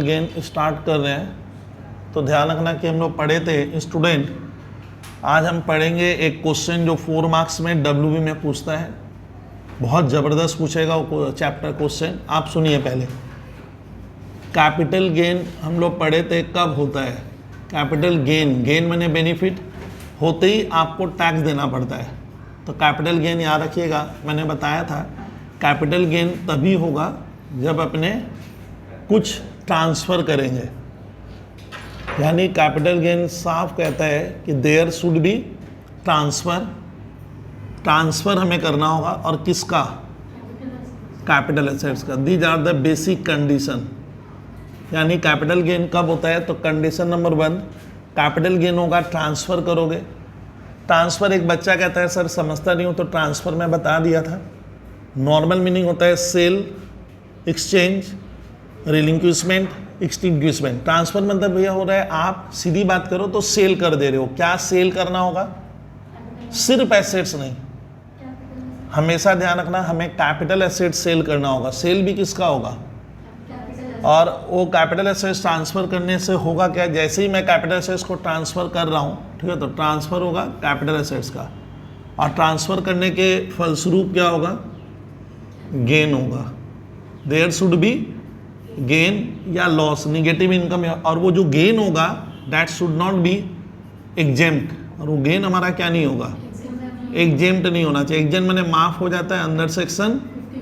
Gain start कर रहे हैं, तो ध्यान रखना कि हम लोग पढ़े थे स्टूडेंट, आज हम पढ़ेंगे एक क्वेश्चन जो 4 मार्क्स में WB में पूछता है, बहुत ज़बरदस्त पूछेगा वो चैप्टर क्वेश्चन। आप सुनिए पहले। कैपिटल गेन हम लोग पढ़े थे कब होता है। कैपिटल गेन, गेन माने बेनिफिट, होते ही आपको टैक्स देना पड़ता है। तो कैपिटल गेन याद रखिएगा, मैंने बताया था कैपिटल गेन तभी होगा जब अपने कुछ ट्रांसफ़र करेंगे, यानी कैपिटल गेन साफ कहता है कि देयर शुड बी ट्रांसफ़र हमें करना होगा, और किसका? कैपिटल एसेट्स का। These are the basic condition. यानी कैपिटल गेन कब होता है? तो कंडीशन नंबर 1, कैपिटल गेन होगा ट्रांसफ़र करोगे। ट्रांसफ़र एक बच्चा कहता है सर समझता नहीं हूँ, तो ट्रांसफ़र मैं बता दिया था। नॉर्मल मीनिंग होता है सेल, एक्सचेंज, रिलिंक्विशमेंट, एक्सटिंग्विशमेंट। ट्रांसफ़र मतलब भैया हो रहा है आप सीधी बात करो तो सेल कर दे रहे हो। क्या सेल करना होगा? सिर्फ एसेट्स नहीं, हमेशा ध्यान रखना हमें कैपिटल एसेट्स सेल करना होगा। सेल भी किसका होगा? और वो कैपिटल एसेट्स ट्रांसफ़र करने से होगा क्या? जैसे ही मैं कैपिटल एसेट्स को ट्रांसफ़र कर रहा हूँ, ठीक है, तो ट्रांसफ़र होगा कैपिटल एसेट्स का, और ट्रांसफ़र करने के फलस्वरूप क्या होगा? गेन होगा। देयर शुड बी गेन या लॉस, निगेटिव इनकम, और वो जो गेन होगा that should not be exempt, और वो गेन हमारा क्या नहीं होगा? एग्जेम्प्ट नहीं होना चाहिए। एग्जेम्प्ट मैंने माफ़ हो जाता है, अंडर सेक्शन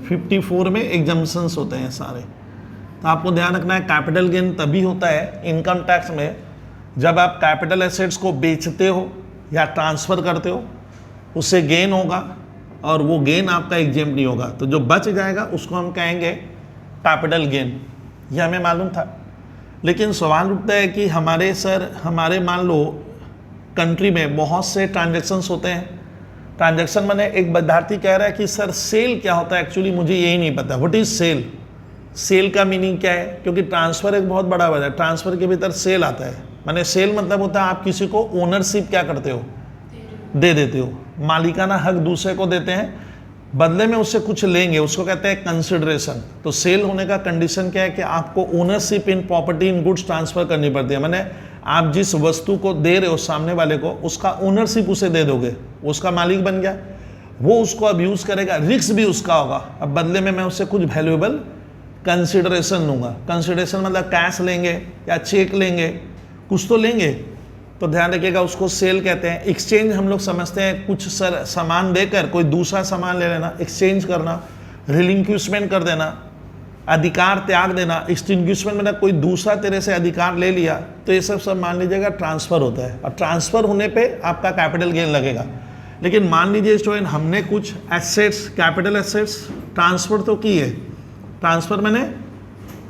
54 में एग्जम्पशंस होते हैं सारे। तो आपको ध्यान रखना है कैपिटल गेन तभी होता है इनकम टैक्स में जब आप कैपिटल एसेट्स को बेचते हो या ट्रांसफ़र करते हो, उससे गेन होगा, और वो गेन आपका एग्जेम्प्ट नहीं होगा। तो जो बच जाएगा उसको हम कहेंगे कैपिटल गेन। ये हमें मालूम था, लेकिन सवाल उठता है कि हमारे मान लो कंट्री में बहुत से ट्रांजैक्शंस होते हैं। ट्रांजैक्शन माने एक विद्यार्थी कह रहा है कि सर सेल क्या होता है, एक्चुअली मुझे यही नहीं पता। What is sale? सेल का मीनिंग क्या है? क्योंकि ट्रांसफ़र एक बहुत बड़ा वर्ड है, ट्रांसफ़र के भीतर सेल आता है। माने सेल मतलब होता है आप किसी को ओनरशिप क्या करते हो? दे देते हो, मालिकाना हक दूसरे को देते हैं, बदले में उससे कुछ लेंगे, उसको कहते हैं कंसिडरेशन। तो सेल होने का कंडीशन क्या है कि आपको ownership in property in goods transfer करनी पड़ती है। माने आप जिस वस्तु को दे रहे हो सामने वाले को, उसका ओनरशिप उसे दे दोगे, उसका मालिक बन गया, वो उसको अब यूज़ करेगा, रिस्क भी उसका होगा। अब बदले में मैं उससे कुछ वैल्यूएबल कंसिडरेशन लूँगा। कंसिडरेशन मतलब कैश लेंगे या चेक लेंगे, कुछ तो लेंगे। तो ध्यान रखिएगा, उसको सेल कहते हैं। एक्सचेंज हम लोग समझते हैं कुछ सामान देकर कोई दूसरा सामान ले लेना, एक्सचेंज करना। रिलिंक्विशमेंट कर देना, अधिकार त्याग देना। एक्सटिंग्विशमेंट मतलब कोई दूसरा तेरे से अधिकार ले लिया, तो ये सब मान लीजिएगा ट्रांसफ़र होता है, और ट्रांसफ़र होने पे आपका कैपिटल गेन लगेगा। लेकिन मान लीजिए स्टूडेंट हमने कुछ एसेट्स, कैपिटल एसेट्स ट्रांसफ़र तो की है। ट्रांसफ़र मैंने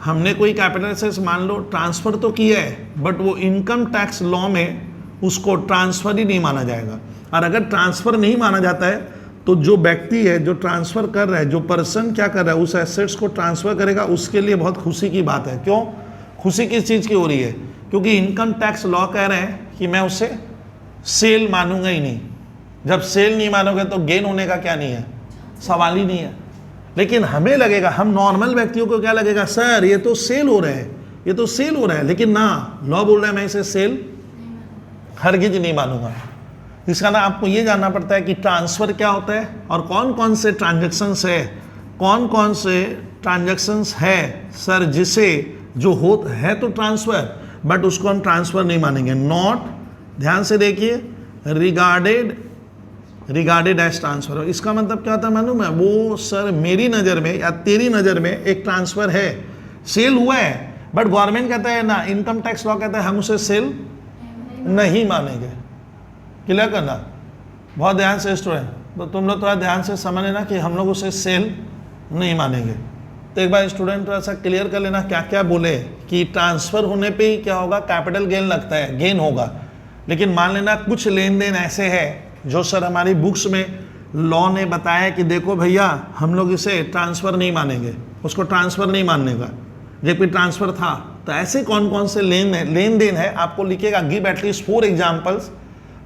हमने कोई कैपिटल एसेट्स मान लो ट्रांसफ़र तो किया है, बट वो इनकम टैक्स लॉ में उसको ट्रांसफ़र ही नहीं माना जाएगा। और अगर ट्रांसफ़र नहीं माना जाता है तो जो व्यक्ति है जो ट्रांसफ़र कर रहा है, जो पर्सन क्या कर रहा है, उस एसेट्स को ट्रांसफ़र करेगा, उसके लिए बहुत खुशी की बात है। क्यों खुशी किस चीज़ की हो रही है? क्योंकि इनकम टैक्स लॉ कह रहे हैं कि मैं उसे सेल मानूंगा ही नहीं। जब सेल नहीं मानोगे तो गेन होने का क्या नहीं है, सवाल ही नहीं है। लेकिन हमें लगेगा, हम नॉर्मल व्यक्तियों को क्या लगेगा, सर ये तो सेल हो रहा है, ये तो सेल हो रहा है, लेकिन ना, लॉ बोल रहा है मैं इसे सेल हरगिज नहीं मानूंगा। इसका ना आपको ये जानना पड़ता है कि ट्रांसफ़र क्या होता है और कौन कौन से ट्रांजैक्शंस है, कौन कौन से ट्रांजैक्शंस है सर जिसे जो हो है तो ट्रांसफ़र, बट उसको हम ट्रांसफ़र नहीं मानेंगे। नॉट, ध्यान से देखिए, रिगार्डेड एज ट्रांसफ़र। इसका मतलब क्या होता है मालूम है? वो सर मेरी नज़र में या तेरी नज़र में एक ट्रांसफ़र है, सेल हुआ है, बट गवर्नमेंट कहता है ना, इनकम टैक्स लॉ कहता है हम उसे सेल नहीं मानेंगे। क्लियर करना बहुत ध्यान से स्टूडेंट, तो तुम लोग थोड़ा ध्यान से समझ लेना कि हम लोग उसे सेल नहीं मानेंगे। तो एक बार स्टूडेंट थोड़ा सा क्लियर कर लेना क्या क्या बोले कि ट्रांसफ़र होने पे ही क्या होगा, कैपिटल गेन लगता है, गेन होगा। लेकिन मान लेना कुछ लेन देन ऐसे है जो सर हमारी बुक्स में लॉ ने बताया कि देखो भैया हम लोग इसे ट्रांसफ़र नहीं मानेंगे, उसको ट्रांसफ़र नहीं मानने का, जबकि ट्रांसफ़र था। तो ऐसे कौन कौन से लेन देन है आपको लिखेगा, give at least 4 examples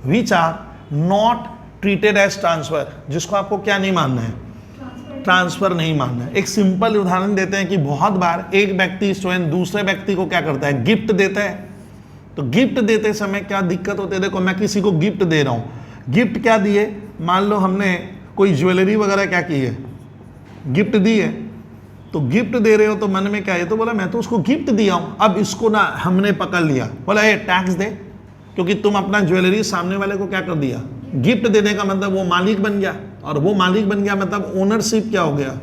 which are not treated as transfer, जिसको आपको क्या नहीं मानना है, ट्रांसफर नहीं मानना है। एक सिंपल उदाहरण देते हैं कि बहुत बार एक व्यक्ति स्टूडेंट दूसरे व्यक्ति को क्या करता है, गिफ्ट देता है। तो गिफ्ट देते समय क्या दिक्कत होती है, देखो मैं किसी को गिफ्ट दे रहा हूँ, गिफ्ट क्या दिए, मान लो हमने कोई ज्वेलरी वगैरह क्या की है, गिफ्ट दी है। तो गिफ्ट दे रहे हो तो मन में क्या है, तो बोला मैं तो उसको गिफ्ट दिया हूँ, अब इसको ना हमने पकड़ लिया, बोला ये टैक्स दे, क्योंकि तुम अपना ज्वेलरी सामने वाले को क्या कर दिया, गिफ्ट देने का मतलब वो मालिक बन गया, और वो मालिक बन गया मतलब ओनरशिप क्या हो गया,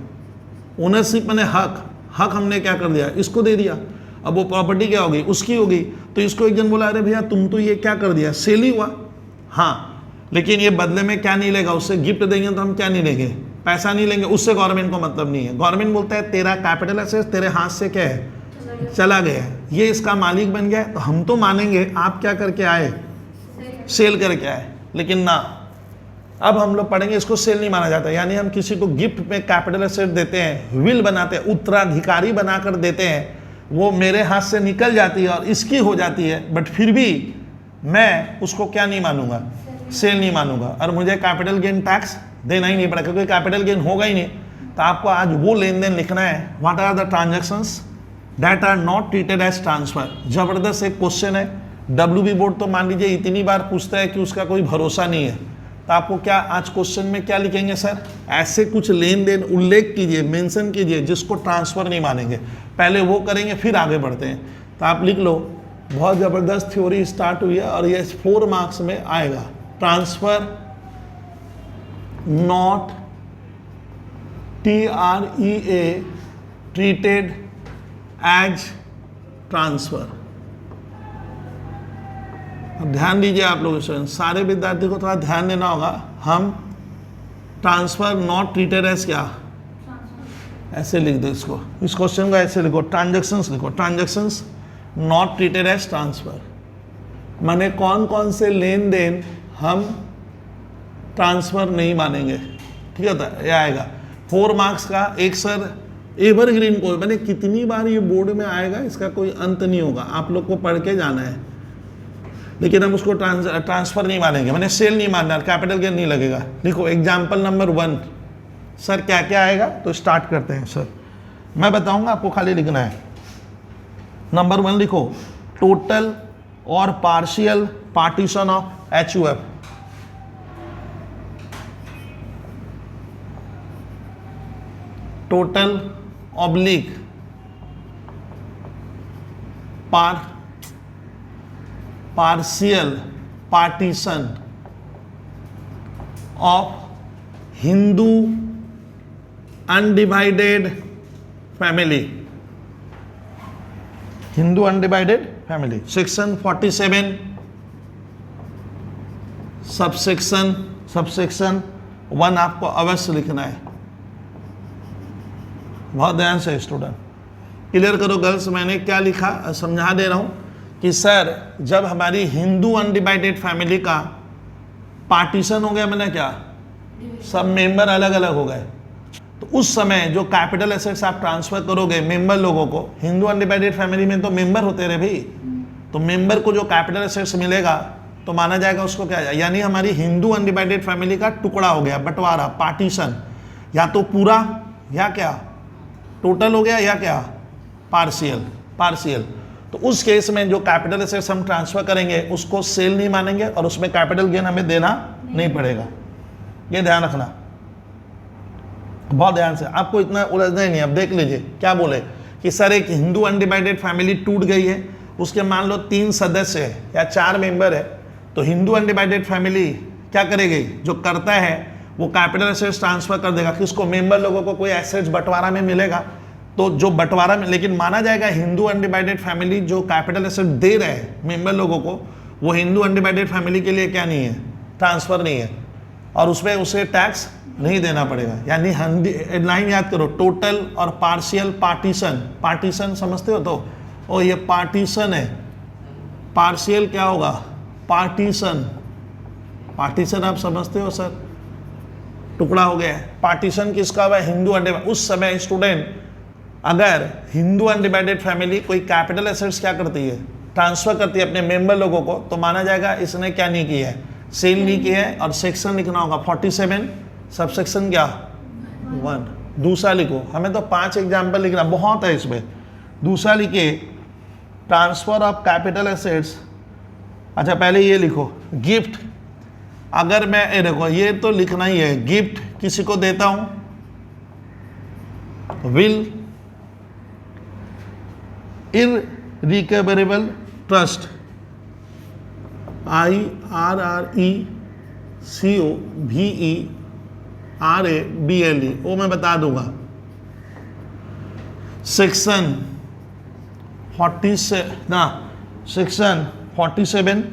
ओनरशिप मैंने हक हमने क्या कर दिया, इसको दे दिया। अब वो प्रॉपर्टी क्या होगी, उसकी होगी। तो इसको एक जन बोला अरे भैया तुम तो ये क्या कर दिया, सेल ही हुआ, हाँ, लेकिन ये बदले में क्या नहीं लेगा, उससे गिफ्ट देंगे तो हम क्या नहीं लेंगे, पैसा नहीं लेंगे, उससे गवर्नमेंट को मतलब नहीं है। गवर्नमेंट बोलता है तेरा कैपिटल एसेट तेरे हाथ से क्या है, चला गया है, ये इसका मालिक बन गया है, तो हम तो मानेंगे आप क्या करके आए, सेल करके आए। लेकिन ना, अब हम लोग पढ़ेंगे इसको सेल नहीं माना जाता। यानी हम किसी को गिफ्ट में कैपिटल एसेट देते हैं, विल बनाते हैं, उत्तराधिकारी बनाकर देते हैं, वो मेरे हाथ से निकल जाती है और इसकी हो जाती है, बट फिर भी मैं उसको क्या नहीं मानूंगा, सेल नहीं मानूंगा, और मुझे कैपिटल गेन टैक्स देना ही नहीं पड़ा, क्योंकि कैपिटल गेन होगा ही नहीं। तो आपको आज वो लेन देन लिखना है, what are the transactions that are not treated as transfer. जबरदस्त एक क्वेश्चन है, WB बोर्ड तो मान लीजिए इतनी बार पूछता है कि उसका कोई भरोसा नहीं है। तो आपको क्या आज क्वेश्चन में क्या लिखेंगे, सर ऐसे कुछ लेन देन उल्लेख कीजिए, मेंशन कीजिए जिसको ट्रांसफर नहीं मानेंगे, पहले वो करेंगे फिर आगे बढ़ते हैं। तो आप लिख लो, बहुत ज़बरदस्त थ्योरी स्टार्ट हुई है और ये 4 मार्क्स में आएगा। Transfer not TREA treated as transfer. अब ध्यान दीजिए आप लोग, सारे विद्यार्थी को थोड़ा ध्यान देना होगा। हम ट्रांसफर नॉट ट्रीटेड एज क्या, ऐसे लिख दो इसको, इस क्वेश्चन को ऐसे लिखो, ट्रांजैक्शंस लिखो, transactions not treated as transfer, माने कौन कौन से लेन देन हम ट्रांसफर नहीं मानेंगे। ठीक है, ये आएगा 4 मार्क्स का। एक सर एवरग्रीन को मैंने कितनी बार ये बोर्ड में आएगा, इसका कोई अंत नहीं होगा, आप लोग को पढ़ के जाना है। लेकिन हम उसको ट्रांसफर नहीं मानेंगे, मैंने सेल नहीं मानना, कैपिटल गेन नहीं लगेगा। देखो एग्जाम्पल नंबर 1, सर क्या क्या आएगा, तो स्टार्ट करते हैं। सर मैं बताऊंगा, आपको खाली लिखना है। नंबर 1 लिखो, टोटल और partial partition of HUF। Total oblique partial partition of Hindu undivided family, Hindu undivided family. Section 47 subsection 1 आपको अवश्य लिखना है, बहुत ध्यान से स्टूडेंट क्लियर करो। गर्ल्स मैंने क्या लिखा समझा दे रहा हूं कि सर जब हमारी हिंदू अनडिवाइडेड फैमिली का पार्टीशन हो गया, मैंने क्या, सब मेंबर अलग अलग हो गए, तो उस समय जो कैपिटल एसेट्स आप ट्रांसफर करोगे मेंबर लोगों को, हिंदू अनडिवाइडेड फैमिली में तो मेंबर होते रहे भाई, तो मेंबर को जो कैपिटल एसेट्स मिलेगा तो माना जाएगा उसको क्या, यानी हमारी हिंदू अनडिवाइडेड फैमिली का टुकड़ा हो गया, बंटवारा, पार्टीशन, या तो पूरा या क्या टोटल हो गया, या क्या पार्शियल। तो उस केस में जो कैपिटल एसेट्स हम ट्रांसफर करेंगे उसको सेल नहीं मानेंगे और उसमें कैपिटल गेन हमें देना नहीं पड़ेगा। ये ध्यान रखना बहुत ध्यान से, आपको इतना उलझना ही नहीं। अब देख लीजिए क्या बोले कि सर एक हिंदू अनडिवाइडेड फैमिली टूट गई है, उसके मान लो 3 सदस्य है या 4 मेंबर है, तो हिंदू अनडिवाइडेड फैमिली क्या करेगी, जो करता है वो कैपिटल एसेट्स ट्रांसफर कर देगा किसको, मेंबर लोगों को। कोई एसेट्स बंटवारा में मिलेगा तो जो बंटवारा में, लेकिन माना जाएगा हिंदू अनडिवाइडेड फैमिली जो कैपिटल एसेट दे रहे हैं मेंबर लोगों को, वो हिंदू अनडिवाइडेड फैमिली के लिए क्या नहीं है, ट्रांसफर नहीं है, और उसमें उसे टैक्स नहीं देना पड़ेगा। यानी लाइन याद करो, टोटल और पार्शियल पार्टीशन समझते हो, तो ओ ये पार्टीशन है, पार्शियल क्या होगा, पार्टीशन आप समझते हो सर, टुकड़ा हो गया है। पार्टीशन किसका हुआ, हिंदू अनडिवाइडेड। उस समय स्टूडेंट अगर हिंदू अनडिवाइडेड फैमिली कोई कैपिटल एसेट्स क्या करती है, ट्रांसफर करती है अपने मेंबर लोगों को, तो माना जाएगा इसने क्या नहीं किया है, सेल नहीं किया है, और सेक्शन लिखना होगा 47 सबसेक्शन क्या 1। दूसरा लिखो, हमें तो 5 एग्जाम्पल लिखना बहुत है इसमें। दूसरा लिखिए ट्रांसफर ऑफ कैपिटल एसेट्स। अच्छा पहले ये लिखो गिफ्ट, अगर मैं ये देखो ये तो लिखना ही है, गिफ्ट किसी को देता हूं, विल इररिकवरेबल ट्रस्ट, IRRECOVERABLE, वो मैं बता दूंगा। सेक्शन 47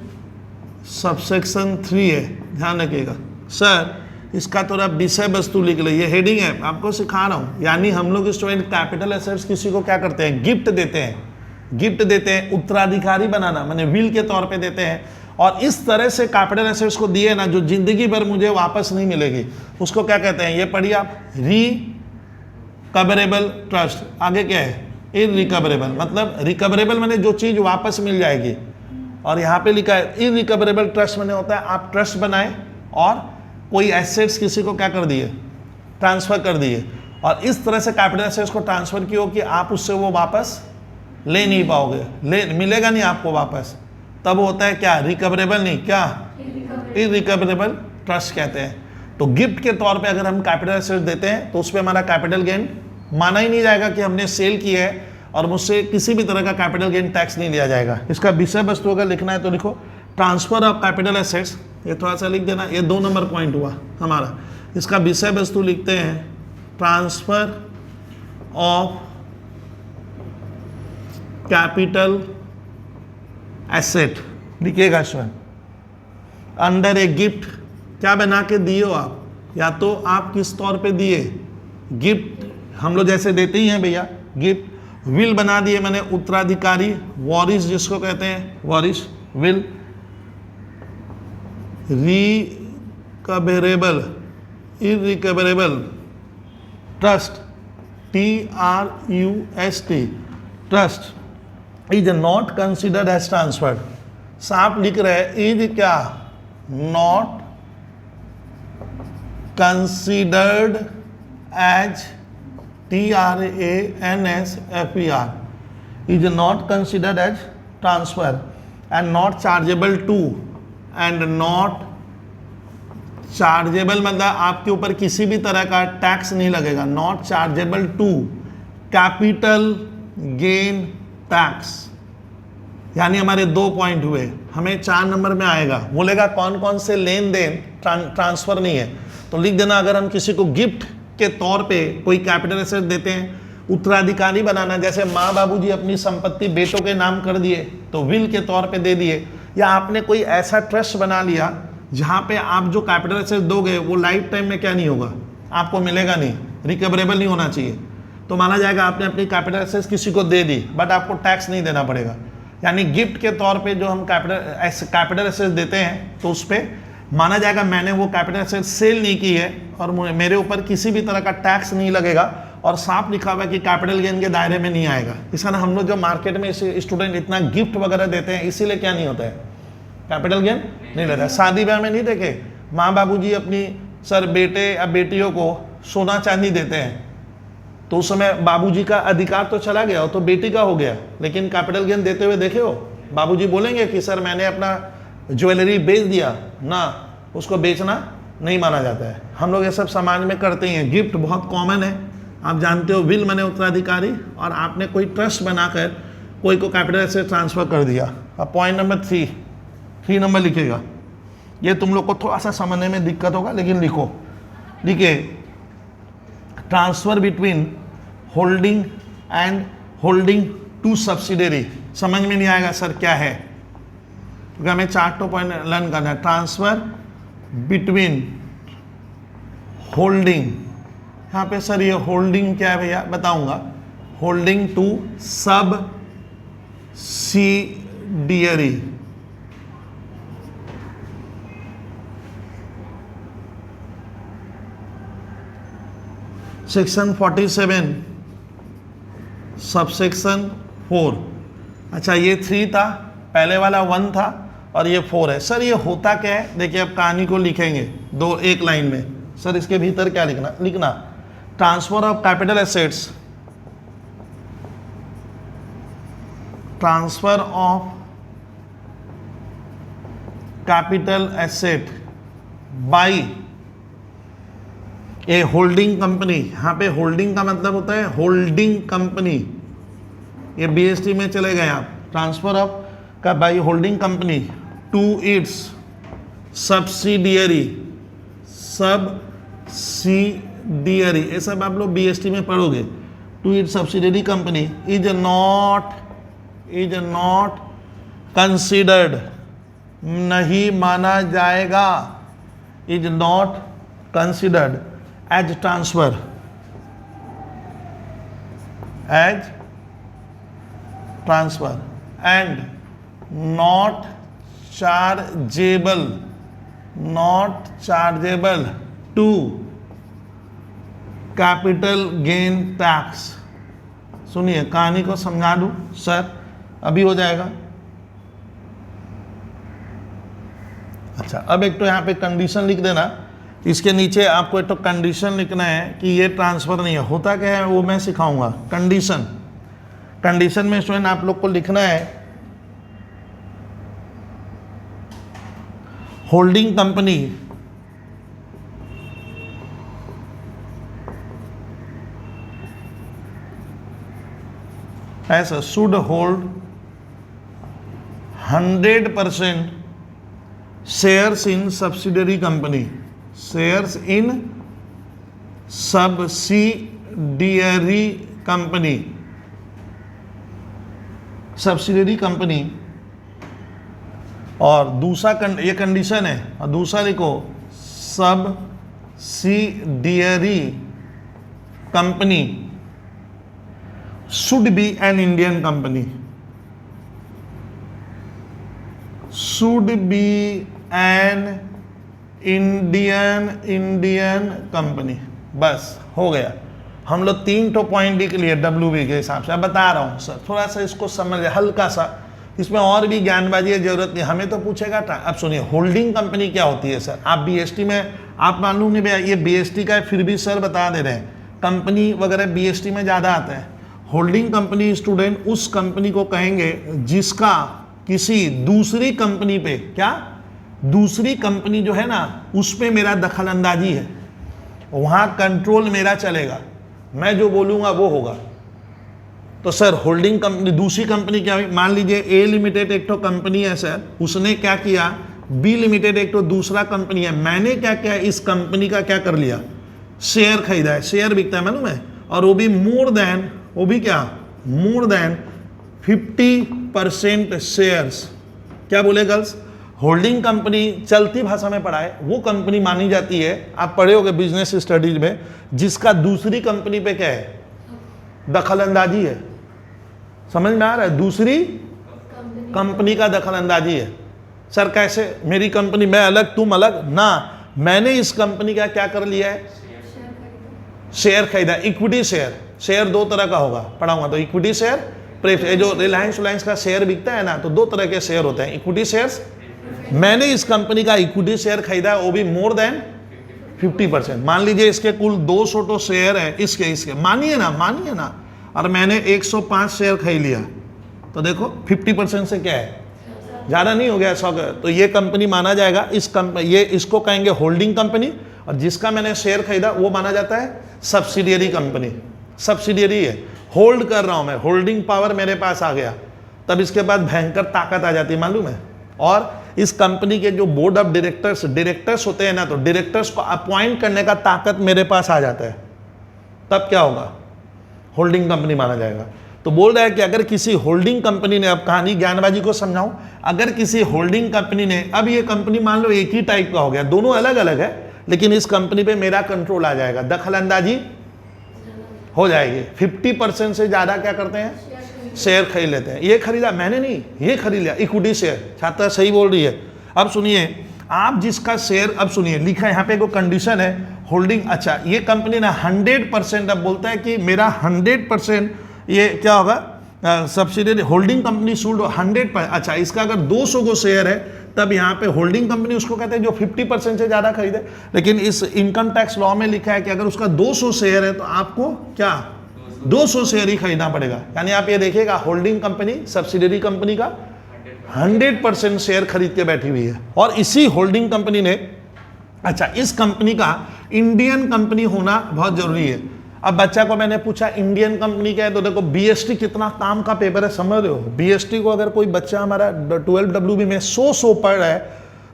सबसेक्शन 3 है, ध्यान रखिएगा। सर इसका थोड़ा विषय वस्तु लिख लो, ये हेडिंग है, आपको सिखा रहा हूँ। यानी हम लोग स्टूडेंट कैपिटल एसेट्स किसी को क्या करते हैं, गिफ्ट देते हैं। गिफ्ट देते हैं, उत्तराधिकारी बनाना माने विल के तौर पे देते हैं, और इस तरह से कैपिटल एसेट्स को दिए ना जो जिंदगी भर मुझे वापस नहीं मिलेगी, उसको क्या कहते हैं, ये पढ़िए आप, रिकवरेबल ट्रस्ट। आगे क्या है, इररिकवरेबल, मतलब रिकवरेबल माने जो चीज वापस मिल जाएगी, और यहाँ पे लिखा है इररिकवरेबल ट्रस्ट माने होता है आप ट्रस्ट बनाए और कोई एसेट्स किसी को क्या कर दिए, ट्रांसफर कर दिए, और इस तरह से कैपिटल एसेट्स को ट्रांसफर किया कि आप उससे वो वापस ले नहीं पाओगे, मिलेगा नहीं आपको वापस, तब होता है क्या, रिकवरेबल नहीं, क्या इररिकवरेबल ट्रस्ट कहते हैं। तो गिफ्ट के तौर पे अगर हम कैपिटल एसेट्स देते हैं तो उस पर हमारा कैपिटल गेन माना ही नहीं जाएगा कि हमने सेल किया है, और मुझसे किसी भी तरह का कैपिटल गेन टैक्स नहीं लिया जाएगा। इसका विषय वस्तु अगर लिखना है तो लिखो ट्रांसफर ऑफ कैपिटल एसेट्स, ये थोड़ा सा लिख देना, ये 2 नंबर पॉइंट हुआ हमारा। इसका विषय वस्तु लिखते हैं ट्रांसफर ऑफ कैपिटल एसेट, लिखिएगा स्वयं अंडर ए गिफ्ट। क्या बना के दिए हो आप, या तो आप किस तौर पे दिए, गिफ्ट हम लोग जैसे देते ही हैं भैया गिफ्ट, विल बना दिए मैंने उत्तराधिकारी, वॉरिस जिसको कहते हैं वॉरिस, will recoverable irrecoverable trust, TRUST trust is not considered as transferred. साफ लिख रहे हैं इज क्या, not considered as TRANSFER is not considered as transfer and not chargeable to, and not chargeable मतलब आपके ऊपर किसी भी तरह का टैक्स नहीं लगेगा, not chargeable to capital gain tax। यानी हमारे 2 पॉइंट हुए, हमें 4 नंबर में आएगा, बोलेगा कौन कौन से लेन देन ट्रांसफर नहीं है, तो लिख देना अगर हम किसी को गिफ्ट के तौर पे कोई कैपिटल एसेट देते हैं, उत्तराधिकारी बनाना, जैसे माँ बाबूजी अपनी संपत्ति बेटों के नाम कर दिए तो विल के तौर पे दे दिए, या आपने कोई ऐसा ट्रस्ट बना लिया जहाँ पे आप जो कैपिटल एसेट दोगे वो लाइफ टाइम में क्या नहीं होगा, आपको मिलेगा नहीं, रिकवरेबल नहीं होना चाहिए, तो माना जाएगा आपने अपनी कैपिटल एसेट किसी को दे दी बट आपको टैक्स नहीं देना पड़ेगा। यानी गिफ्ट के तौर पे जो हम कैपिटल एसेट देते हैं तो उस पर माना जाएगा मैंने वो कैपिटल एसेट सेल नहीं की है और मेरे ऊपर किसी भी तरह का टैक्स नहीं लगेगा, और साफ लिखा हुआ है कि कैपिटल गेन के दायरे में नहीं आएगा। इस कारण हम लोग जो मार्केट में स्टूडेंट इतना गिफ्ट वगैरह देते हैं इसीलिए क्या नहीं होता है, कैपिटल गेन नहीं लेता है। शादी ब्याह में नहीं देखे माँ बाबूजी अपनी सर बेटे या बेटियों को सोना चांदी देते हैं, तो उस समय बाबूजी का अधिकार तो चला गया, वो तो बेटी का हो गया, लेकिन कैपिटल गेन देते हुए देखे हो, बाबूजी बोलेंगे कि सर मैंने अपना ज्वेलरी बेच दिया ना, उसको बेचना नहीं माना जाता है। हम लोग ये सब समाज में करते हैं। गिफ्ट बहुत कॉमन है, आप जानते हो, विल माने उत्तराधिकारी, और आपने कोई ट्रस्ट बनाकर कोई को कैपिटल से ट्रांसफर कर दिया। अब पॉइंट नंबर 3 नंबर लिखिएगा, ये तुम लोग को थोड़ा सा समझने में दिक्कत होगा लेकिन लिखो, लिखिए transfer between holding and holding to subsidiary. समझ में नहीं आएगा सर क्या है, क्योंकि हमें 4 पॉइंट लर्न करना है। ट्रांसफर बिटवीन होल्डिंग, यहाँ पे सर ये होल्डिंग क्या है भैया बताऊंगा, holding to subsidiary. Section 47 subsection 4। अच्छा ये 3 था, पहले वाला 1 था और ये 4 है। सर ये होता क्या है, देखिए अब कहानी को लिखेंगे एक लाइन में। सर इसके भीतर क्या लिखना transfer of capital assets, transfer of capital asset by A holding company. यहां पे होल्डिंग का मतलब होता है होल्डिंग कंपनी, ये बीएसटी में चले गए आप। ट्रांसफर ऑफ का by holding company to its subsidiary, subsidiary, ये सब आप लोग बीएसटी में पढ़ोगे। To its subsidiary company is not considered, नहीं माना जाएगा, is not considered as transfer, as transfer and not chargeable to capital gain tax. सुनिए कहानी को समझा दूं सर, अभी हो जाएगा। अच्छा, अब एक तो यहाँ पे कंडीशन लिख देना, इसके नीचे आपको एक तो कंडीशन लिखना है कि ये ट्रांसफर नहीं है। होता क्या है वो मैं सिखाऊंगा। कंडीशन में स्टूडेंट आप लोग को लिखना है होल्डिंग कंपनी ऐसा should hold 100% shares in subsidiary company, shares in subsidiary company, subsidiary company. और दूसरा ये कंडीशन है, और दूसरा लिखो subsidiary company should be an Indian company, should be an Indian company. बस हो गया। हम लोग 3 तो पॉइंट लिख लिए WB के हिसाब से। अब बता रहा हूँ सर, थोड़ा सा इसको समझ हल्का सा, इसमें और भी ज्ञानबाजी की जरूरत नहीं, हमें तो पूछेगा। अब सुनिए होल्डिंग कंपनी क्या होती है सर। आप बीएसटी में आप मालूम नहीं भैया ये बीएसटी का है, फिर भी सर बता दे रहे हैं। कंपनी वगैरह बीएसटी में ज़्यादा आता है। होल्डिंग कंपनी स्टूडेंट उस कंपनी को कहेंगे जिसका किसी दूसरी कंपनी पे, क्या दूसरी कंपनी जो है ना उस पे मेरा दखल अंदाजी है, वहाँ कंट्रोल मेरा चलेगा, मैं जो बोलूँगा वो होगा। तो सर होल्डिंग कंपनी, दूसरी कंपनी क्या हुई, मान लीजिए ए लिमिटेड एक तो कंपनी है सर, उसने क्या किया, बी लिमिटेड एक तो दूसरा कंपनी है, मैंने क्या किया इस कंपनी का क्या कर लिया, शेयर खरीदा है, शेयर बिकता है मालूम है, और वो भी मोर देन 50% शेयर्स। क्या बोले गर्ल्स, होल्डिंग कंपनी चलती भाषा में पढ़ा है, वो कंपनी मानी जाती है, आप पढ़े होगे बिजनेस स्टडीज में, जिसका दूसरी कंपनी पे क्या है, दखल अंदाजी है। समझ में आ रहा है, दूसरी कंपनी का दखल अंदाजी है। सर कैसे, मेरी कंपनी, मैं अलग तुम अलग ना, मैंने इस कंपनी का क्या कर लिया है, शेयर खरीदा, इक्विटी शेयर। शेयर दो तरह का होगा, पढ़ाऊंगा तो इक्विटी शेयर, जो रिलायंस का शेयर बिकता है ना, तो दो तरह के शेयर होते हैं, इक्विटी शेयर्स। मैंने इस कंपनी का इक्विटी शेयर खरीदा, वो भी मोर देन 50%। मान लीजिए इसके कुल 200 तो शेयर है, इसके मानिए ना, और मैंने 105 शेयर खरीद लिया, तो देखो 50% से क्या है, ज़्यादा नहीं हो गया 100 का, तो ये कंपनी माना जाएगा, ये इसको कहेंगे होल्डिंग कंपनी, और जिसका मैंने शेयर खरीदा वो माना जाता है सब्सिडियरी कंपनी। सब्सिडियरी है, होल्ड कर रहा हूँ मैं, होल्डिंग पावर मेरे पास आ गया, तब इसके बाद भयंकर ताकत आ जाती है मालूम है। और इस कंपनी के जो बोर्ड ऑफ डायरेक्टर्स होते हैं ना, तो डायरेक्टर्स को अपॉइंट करने का ताकत मेरे पास आ जाता है, तब क्या होगा, होल्डिंग कंपनी माना जाएगा। तो बोल रहा है कि अगर किसी होल्डिंग कंपनी ने, अब कहानी ज्ञानबाजी को समझाऊं, अगर किसी होल्डिंग कंपनी ने, अब ये कंपनी मान लो एक ही टाइप का हो गया, दोनों अलग अलग है, लेकिन इस कंपनी पे मेरा कंट्रोल आ जाएगा, दखल अंदाजी हो जाएगी। 50% से ज़्यादा क्या करते हैं, शेयर खरीद लेते हैं। ये खरीदा मैंने नहीं, ये खरीद लिया, इक्विटी शेयर। छात्रा सही बोल रही है। अब सुनिए, आप जिसका शेयर, अब सुनिए लिखा है यहाँ पे, कोई कंडीशन है होल्डिंग, अच्छा ये कंपनी ना 100%, अब बोलता है कि मेरा 100% ये क्या होगा, सब्सिडियरी होल्डिंग कंपनी शुड 100%, अच्छा इसका अगर 200 को शेयर है तब यहाँ पे होल्डिंग कंपनी उसको कहते हैं जो 50% से ज़्यादा खरीदे। लेकिन इस इनकम टैक्स लॉ में लिखा है कि अगर उसका 200 शेयर है तो आपको क्या 200 शेयर ही खरीदना पड़ेगा। यानी आप ये देखिएगा होल्डिंग कंपनी सब्सिडरी कंपनी का 100% शेयर खरीद के बैठी हुई है। और इसी होल्डिंग कंपनी ने, अच्छा, इस कंपनी का इंडियन कंपनी होना बहुत जरूरी है। अब बच्चा को मैंने पूछा इंडियन कंपनी क्या है, तो देखो बीएसटी कितना काम का पेपर है, समझ रहे हो। बीएसटी को अगर कोई बच्चा हमारा 12WB में 100 पढ़ रहा है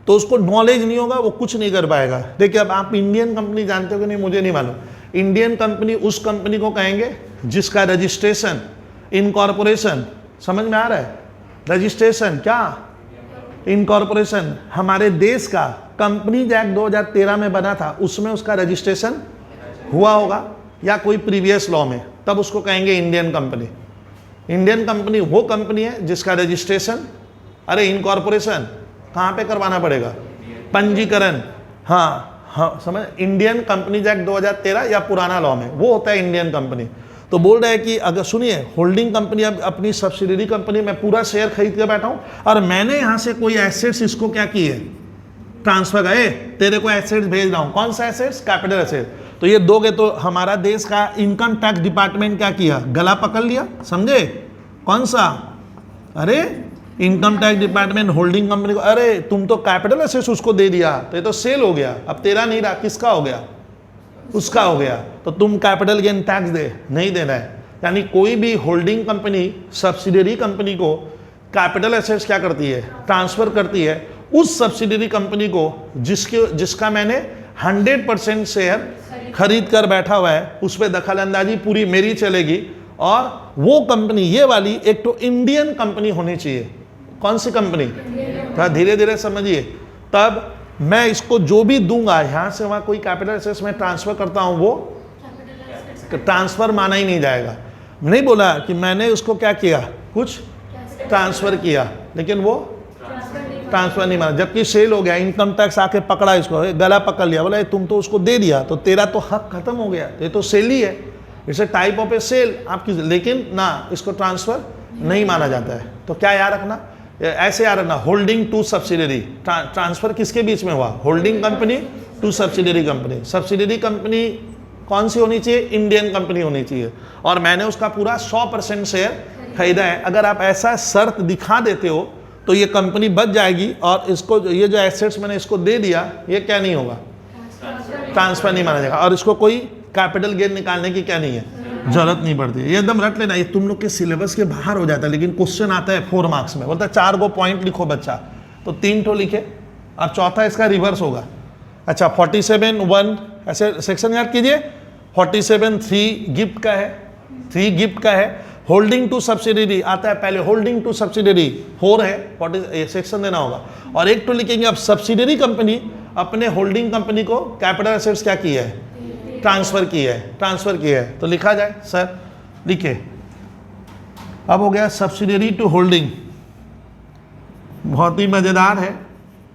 तो उसको नॉलेज नहीं होगा, वो कुछ नहीं कर पाएगा। देखिए अब आप इंडियन कंपनी जानते हो कि नहीं मुझे नहीं मालूम। इंडियन कंपनी उस कंपनी को कहेंगे जिसका रजिस्ट्रेशन इनकॉर्पोरेशन, समझ में आ रहा है, रजिस्ट्रेशन क्या इनकॉर्पोरेशन हमारे देश का कंपनी एक्ट 2013 में बना था, उसमें उसका रजिस्ट्रेशन हुआ होगा या कोई प्रीवियस लॉ में, तब उसको कहेंगे इंडियन कंपनी। इंडियन कंपनी वो कंपनी है जिसका रजिस्ट्रेशन, अरे इनकॉर्पोरेशन कहाँ पे करवाना पड़ेगा, पंजीकरण, हाँ समझ, इंडियन कंपनीज एक्ट 2013 या पुराना लॉ में वो होता है इंडियन कंपनी। तो बोल रहा है कि अगर सुनिए होल्डिंग कंपनी अब अपनी सब्सिडरी कंपनी में पूरा शेयर खरीद के बैठा हूँ और मैंने यहाँ से कोई एसेट्स इसको क्या किए ट्रांसफर गए, तेरे को एसेट्स भेज रहा हूँ, कौन सा एसेट्स, कैपिटल एसेट्स, तो ये दोगे तो हमारा देश का इनकम टैक्स डिपार्टमेंट क्या किया, गला पकड़ लिया, समझे, कौन सा, अरे income tax department holding company को, अरे तुम तो कैपिटल एसेट्स उसको दे दिया तो ये तो सेल हो गया, अब तेरा नहीं रहा, किसका हो गया, उसका हो गया, तो तुम कैपिटल गेन टैक्स दे, नहीं देना है। यानी कोई भी होल्डिंग कंपनी सब्सिडरी कंपनी को कैपिटल एसेट्स क्या करती है, ट्रांसफर करती है उस सब्सिडरी कंपनी को जिसका मैंने 100% शेयर खरीद कर बैठा हुआ है, उस पर दखल अंदाजी पूरी मेरी चलेगी। और वो कंपनी ये वाली एक तो इंडियन कंपनी होनी चाहिए, कौन सी कंपनी, तो धीरे धीरे समझिए, तब मैं इसको जो भी दूंगा यहां से वहां कोई कैपिटल एसेट्स में ट्रांसफर करता हूं वो ट्रांसफर माना ही नहीं जाएगा। नहीं बोला कि मैंने उसको क्या किया, कुछ ट्रांसफर किया, लेकिन वो ट्रांसफर नहीं माना, जबकि सेल हो गया, इनकम टैक्स आके पकड़ा, इसको गला पकड़ लिया, बोला तुम तो उसको दे दिया तो तेरा तो हक खत्म हो गया, ये तो सेल ही है, it's a type of a sale आपकी, लेकिन ना इसको ट्रांसफर नहीं माना जाता है। तो क्या याद रखना, ऐसे याद रखना, होल्डिंग टू सब्सिडरी, ट्रांसफर किसके बीच में हुआ, holding company to subsidiary company. Subsidiary company कौन सी होनी चाहिए, इंडियन कंपनी होनी चाहिए, और मैंने उसका पूरा 100% शेयर खरीदा है। अगर आप ऐसा शर्त दिखा देते हो तो ये कंपनी बच जाएगी, और इसको ये जो एसेट्स मैंने इसको दे दिया ये क्या नहीं होगा, ट्रांसफर नहीं माना जाएगा, और इसको कोई कैपिटल गेन निकालने की क्या नहीं है, जरूरत नहीं पड़ती। ये एकदम रट लेना, ये तुम लोग के सिलेबस के बाहर हो जाता है, लेकिन क्वेश्चन आता है 4 मार्क्स में, बोलता है 4 गो पॉइंट लिखो बच्चा, तो 3 तो लिखे, अब चौथा इसका रिवर्स होगा। अच्छा 47(1) ऐसे सेक्शन याद कीजिए, 47(3) गिफ्ट का है, 3 गिफ्ट का है, होल्डिंग टू सब्सिडरी आता है पहले, होल्डिंग टू सब्सिडरी 4 है, 40 सेक्शन देना होगा, और एक तो लिखेंगे अब सब्सिडरी कंपनी अपने होल्डिंग कंपनी को कैपिटल एसेट्स क्या की है, ट्रांसफर की है, तो लिखा जाए सर, लिखे। अब हो गया सब्सिडरी टू होल्डिंग, बहुत ही मजेदार है,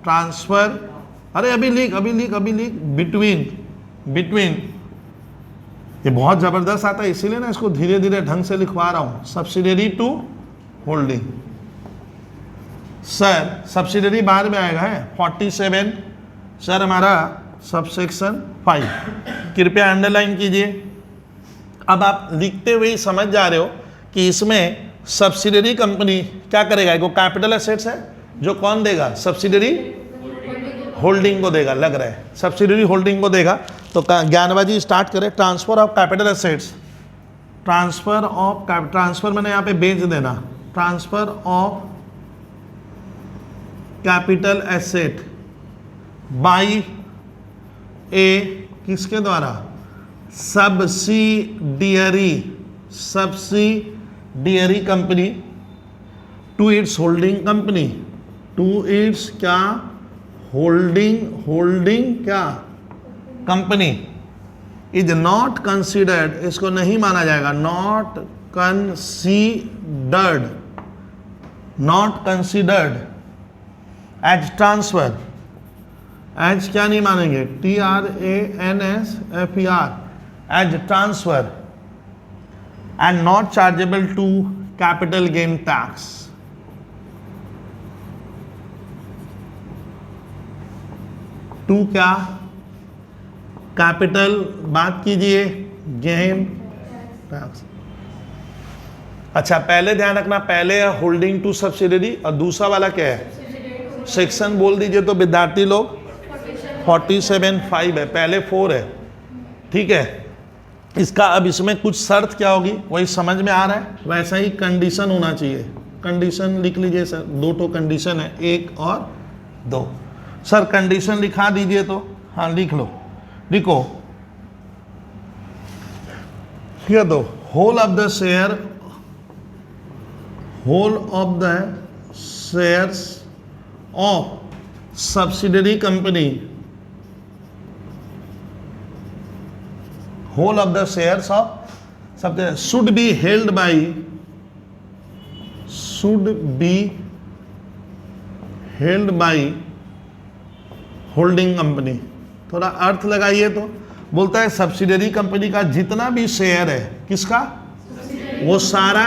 ट्रांसफर, अरे अभी लिख बिटवीन, ये बहुत जबरदस्त आता है, इसीलिए ना इसको धीरे धीरे ढंग से लिखवा रहा हूं, subsidiary to holding. Sir subsidiary बाद में आएगा है 47 सर हमारा सबसेक्शन 5, कृपया अंडरलाइन कीजिए। अब आप लिखते हुए ही समझ जा रहे हो कि इसमें सब्सिडरी कंपनी क्या करेगा, एक कैपिटल एसेट्स है जो कौन देगा, सब्सिडरी होल्डिंग को देगा, लग रहा है सब्सिडरी होल्डिंग को देगा। तो ज्ञानबाजी स्टार्ट करें, transfer of capital assets, transfer मैंने यहाँ पे बेच देना, transfer of capital asset by a किसके द्वारा, subsidiary company to its holding company, to its क्या होल्डिंग क्या कंपनी, इज नॉट कंसिडर्ड, इसको नहीं माना जाएगा, not considered as transfer, as क्या नहीं मानेंगे, TRANSFER, as transfer, and not chargeable to capital gain tax. To क्या, कैपिटल बात कीजिए, गेन टैक्स। अच्छा पहले ध्यान रखना, पहले है होल्डिंग टू सब्सिडरी और दूसरा वाला क्या है, सेक्शन बोल दीजिए तो विद्यार्थी लोग 47(5) है, पहले 4 है, ठीक है। इसका अब इसमें कुछ शर्त क्या होगी वही समझ में आ रहा है, वैसा ही कंडीशन होना चाहिए। कंडीशन लिख लीजिए सर, 2 तो कंडीशन है, 1 और 2। सर कंडीशन लिखा दीजिए तो, हाँ लिख लो, लिखो, ठीक है। तो whole of the share, whole of the shares of subsidiary company, whole of the shares of should be held by holding company. थोड़ा अर्थ लगाइए तो बोलता है सब्सिडरी कंपनी का जितना भी शेयर है किसका, वो सारा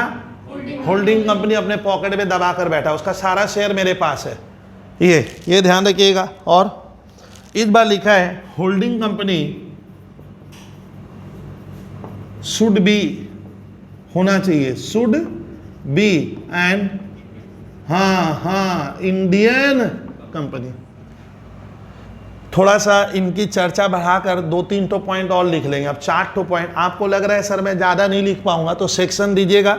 होल्डिंग कंपनी अपने पॉकेट में दबा कर बैठा, उसका सारा शेयर मेरे पास है, ये ध्यान रखिएगा। और इस बार लिखा है होल्डिंग कंपनी शुड बी होना चाहिए, should be and Indian company. थोड़ा सा इनकी चर्चा बढ़ाकर 2-3 तो पॉइंट और लिख लेंगे। अब 4 तो पॉइंट आपको लग रहा है सर मैं ज़्यादा नहीं लिख पाऊंगा तो सेक्शन दीजिएगा,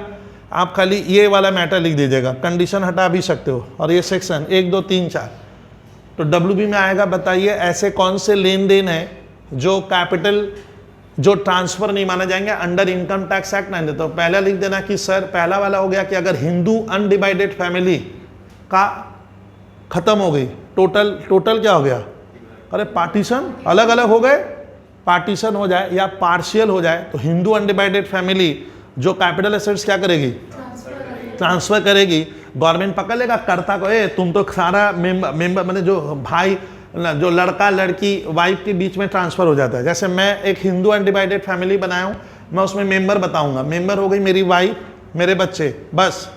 आप खाली ये वाला मैटर लिख दीजिएगा, कंडीशन हटा भी सकते हो, और ये सेक्शन 1, 2, 3, 4 तो WB में आएगा। बताइए ऐसे कौन से लेन देन है जो कैपिटल जो ट्रांसफर नहीं माना जाएंगे अंडर इनकम टैक्स एक्ट 9। तो पहला लिख देना कि सर पहला वाला हो गया कि अगर हिंदू अनडिवाइडेड फैमिली का खत्म हो गई, टोटल क्या हो गया, अरे पार्टीशन अलग अलग हो गए, पार्टीशन हो जाए या पार्शियल हो जाए तो हिंदू अनडिवाइडेड फैमिली जो कैपिटल एसेट्स क्या करेगी, ट्रांसफर करेगी। गवर्नमेंट पकड़ लेगा कर्ता को, तुम तो सारा मेंबर मतलब जो भाई जो लड़का लड़की वाइफ के बीच में ट्रांसफर हो जाता है। जैसे मैं एक हिंदू अनडिवाइडेड फैमिली बनाया हूँ, मैं उसमें मेंबर बताऊंगा, मेंबर हो गई मेरी वाइफ मेरे बच्चे बस,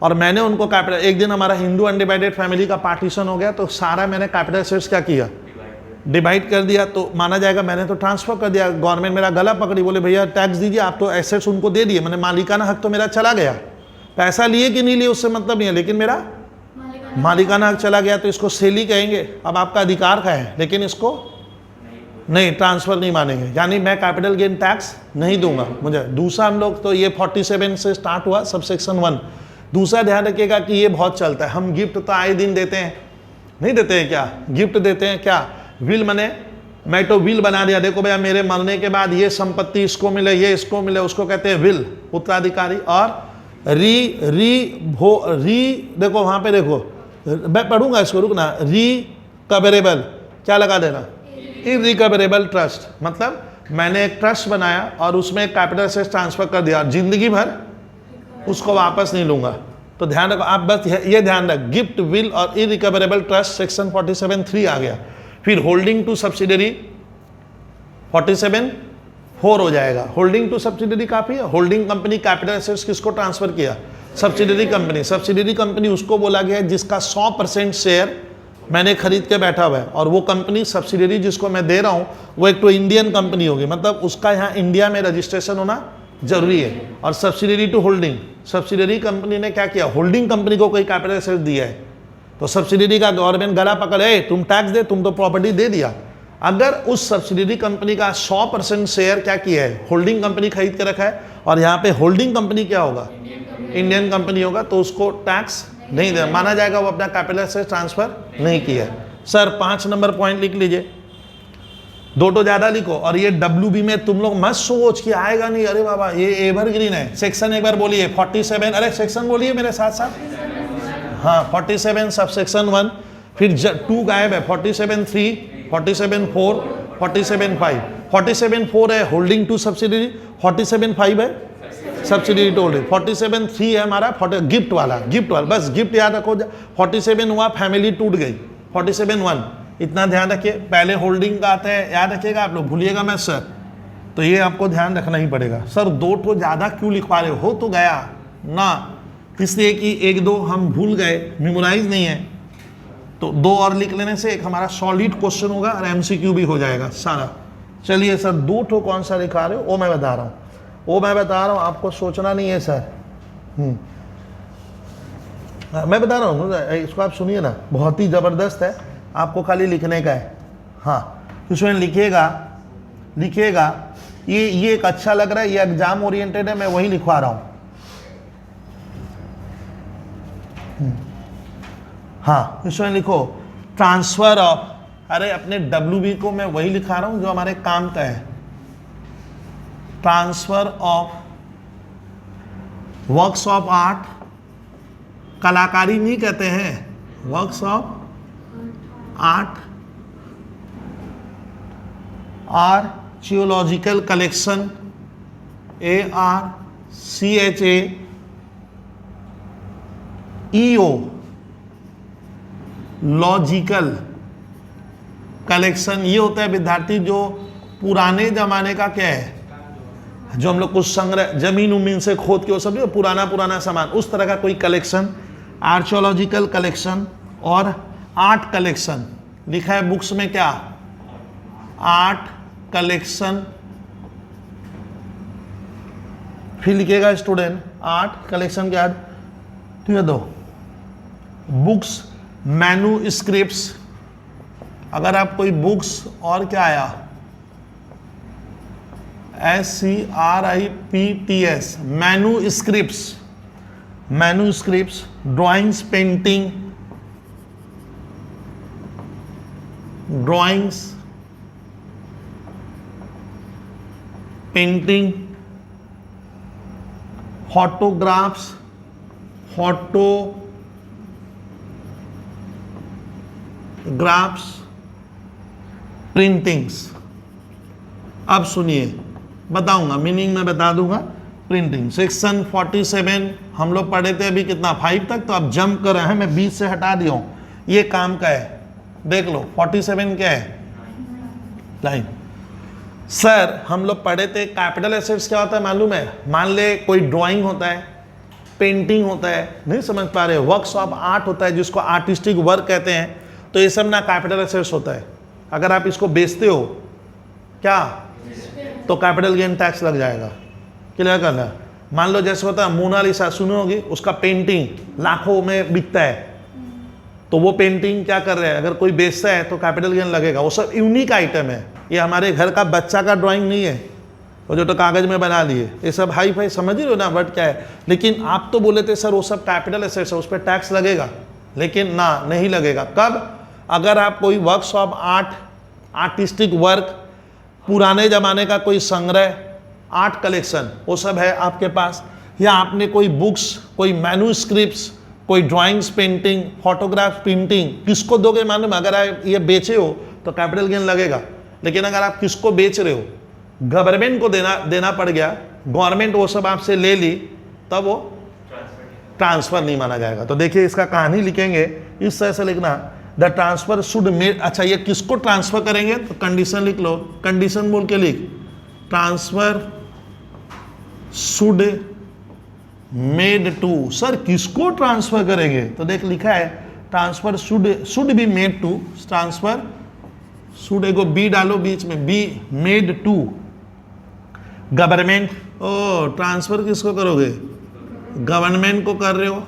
और मैंने उनको कैपिटल, एक दिन हमारा हिंदू अनडिवाइडेड फैमिली का पार्टीशन हो गया तो सारा मैंने कैपिटल एसेट्स क्या किया, डिवाइड कर दिया, तो माना जाएगा मैंने तो ट्रांसफर कर दिया। गवर्नमेंट मेरा गला पकड़ी, बोले भैया टैक्स दीजिए, आप तो एसेट्स उनको दे दिए, मैंने मालिकाना हक तो मेरा चला गया, पैसा लिए कि नहीं लिए उससे मतलब नहीं है, लेकिन मेरा मालिकाना हक चला गया तो इसको सेली कहेंगे। अब आपका अधिकार का है लेकिन इसको नहीं, ट्रांसफर नहीं मानेंगे, यानी मैं कैपिटल गेन टैक्स नहीं दूंगा मुझे। दूसरा हम लोग तो ये 47 से स्टार्ट हुआ सबसेक्शन 1। दूसरा ध्यान रखिएगा कि ये बहुत चलता है, हम गिफ्ट तो आए दिन देते हैं, नहीं देते हैं क्या, गिफ्ट देते हैं क्या, विल मने मैं तो विल बना दिया, देखो भैया मेरे मरने के बाद ये संपत्ति इसको मिले, ये इसको मिले, उसको कहते हैं विल, उत्तराधिकारी। और देखो वहां पे देखो, मैं पढ़ूंगा इसको, रुकना, रिकवरेबल क्या लगा देना, इरिकवरेबल ट्रस्ट, मतलब मैंने एक ट्रस्ट बनाया और उसमें कैपिटल एसेट्स ट्रांसफर कर दिया, जिंदगी भर उसको वापस नहीं लूंगा। तो ध्यान रखो आप, बस ये ध्यान रख, गिफ्ट, विल और इरिकवरेबल ट्रस्ट सेक्शन 47(3) आ गया। फिर होल्डिंग टू सब्सिडरी 47(4) हो जाएगा। होल्डिंग टू सब्सिडरी काफी है, होल्डिंग कंपनी कैपिटल एसेट्स किसको ट्रांसफर किया, सब्सिडरी कंपनी। सब्सिडरी कंपनी उसको बोला गया है जिसका 100% शेयर मैंने खरीद के बैठा हुआ है, और वो कंपनी सब्सिडरी जिसको मैं दे रहा हूँ वो एक तो इंडियन कंपनी होगी, मतलब उसका यहाँ इंडिया में रजिस्ट्रेशन होना जरूरी है। और subsidiary to holding, subsidiary company ने क्या किया, होल्डिंग कंपनी को कोई कैपिटल एसेट दिया है तो सब्सिडरी का गवर्नमेंट गला पकड़े, तुम टैक्स दे, तुम तो प्रॉपर्टी दे दिया। अगर उस सब्सिडरी कंपनी का 100% शेयर क्या किया है, होल्डिंग कंपनी खरीद के रखा है, और यहाँ पे होल्डिंग कंपनी क्या होगा, इंडियन कंपनी होगा, तो उसको टैक्स नहीं दे माना जाएगा, वो अपना कैपिटल एसेट ट्रांसफर नहीं किया है। सर 5 नंबर पॉइंट लिख लीजिए, 2 तो ज्यादा लिखो। और ये WB में तुम लोग मत सोच कि आएगा नहीं, अरे बाबा ये एवरग्रीन है। सेक्शन एक बार बोलिए 47, अरे सेक्शन बोलिए मेरे साथ साथ, हाँ 47 सबसेक्शन 1, फिर 2 गायब है, 47(3), 47(4), 47(5). 47(4) है होल्डिंग टू सब्सिडरी, 47(5) है सब्सिडरी टू होल्डिंग, 47(3) है हमारा गिफ्ट वाला, बस गिफ्ट याद रखो। 47 हुआ फैमिली टूट गई, 47(1) इतना ध्यान रखिए। पहले होल्डिंग का आता है, याद रखिएगा आप लोग, भूलिएगा मैं सर, तो ये आपको ध्यान रखना ही पड़ेगा। सर 2 तो ज़्यादा क्यों लिखवा रहे हो तो गया ना, इसलिए कि 1-2 हम भूल गए, मेमोराइज नहीं है, तो 2 और लिख लेने से एक हमारा सॉलिड क्वेश्चन होगा और एमसीक्यू भी हो जाएगा सारा। चलिए सर 2 ठो कौन सा लिखा रहे हो? वो मैं बता रहा हूँ, वो मैं बता रहा हूँ, आपको सोचना नहीं है सर। मैं बता रहा हूँ, इसको आप सुनिए ना, बहुत ही ज़बरदस्त है, आपको खाली लिखने का है। हाँ, इसमें लिखिएगा ये एक अच्छा लग रहा है, ये एग्जाम ओरिएंटेड है, मैं वही लिखवा रहा हूँ। हाँ, इसमें लिखो ट्रांसफर ऑफ, अरे अपने WB को मैं वही लिखा रहा हूँ जो हमारे काम का है। Transfer of works of art, कलाकारी नहीं कहते हैं, works of art archaeological collection, ARCHAEO logical collection. ये होता है विद्यार्थी जो पुराने जमाने का क्या है, जो हम लोग कुछ संग्रह जमीन उमीन से खोद के वो सब पुराना सामान, उस तरह का कोई कलेक्शन, आर्चियोलॉजिकल कलेक्शन। और आर्ट कलेक्शन लिखा है बुक्स में, क्या आर्ट कलेक्शन, फिर लिखेगा स्टूडेंट आर्ट कलेक्शन के बाद ठीक है, दो बुक्स मैन्यूस्क्रिप्ट्स। अगर आप कोई बुक्स और क्या आया SCRIPTS manuscripts, drawings, painting, photographs, printings. अब सुनिए, बताऊंगा मीनिंग, मैं बता दूंगा। प्रिंटिंग सेक्शन 47 हम लोग पढ़े थे अभी कितना 5 तक, तो अब जंप कर रहे हैं, मैं 20 से हटा दिया हूं। ये काम का है, देख लो 47 क्या है, लाइन। सर हम लोग पढ़े थे कैपिटल एसेट्स क्या होता है मालूम है? मान ले कोई ड्राइंग होता है, पेंटिंग होता है, नहीं समझ पा रहे, वर्क्स ऑफ आर्ट होता है जिसको आर्टिस्टिक वर्क कहते हैं, तो ये सब ना कैपिटल एसेट्स होता है। अगर आप इसको बेचते हो क्या, तो कैपिटल गेन टैक्स लग जाएगा। क्लियर करना। मान लो जैसे होता है मोनालिसा, सुनी होगी, उसका पेंटिंग लाखों में बिकता है, तो वो पेंटिंग क्या कर रहे हैं, अगर कोई बेचता है तो कैपिटल गेन लगेगा। वो सब यूनिक आइटम है, ये हमारे घर का बच्चा का ड्राइंग नहीं है, वो जो तो कागज में बना लिए, ये सब हाई फाई, समझ रहे हो ना वर्ड क्या है। लेकिन आप तो बोले थे सर वो सब कैपिटल एसेट्स है, उस पर टैक्स लगेगा, लेकिन ना, नहीं लगेगा। कब? अगर आप कोई works of art, artistic work, पुराने जमाने का कोई संग्रह, आर्ट कलेक्शन, वो सब है आपके पास, या आपने कोई बुक्स, कोई मैन्यूस्क्रिप्ट्स, कोई ड्राइंग्स, पेंटिंग, फोटोग्राफ, प्रिंटिंग, किसको दोगे मालूम? अगर आप ये बेचे हो तो कैपिटल गेन लगेगा, लेकिन अगर आप किसको बेच रहे हो, गवर्नमेंट को देना पड़ गया, गवर्नमेंट वो सब आपसे ले ली, तब वो ट्रांसफर नहीं माना जाएगा। तो देखिए इसका कहानी लिखेंगे इस तरह से लिखना, द ट्रांसफर शुड मेड। अच्छा, ये किसको ट्रांसफर करेंगे, तो कंडीशन लिख लो, कंडीशन बोल के लिख, transfer should made to. Sir किसको ट्रांसफर करेंगे, तो देख लिखा है transfer should be made to, transfer should, एगो बी डालो बीच में, बी मेड टू गवर्नमेंट। ओ, ट्रांसफर किसको करोगे, गवर्नमेंट को कर रहे हो।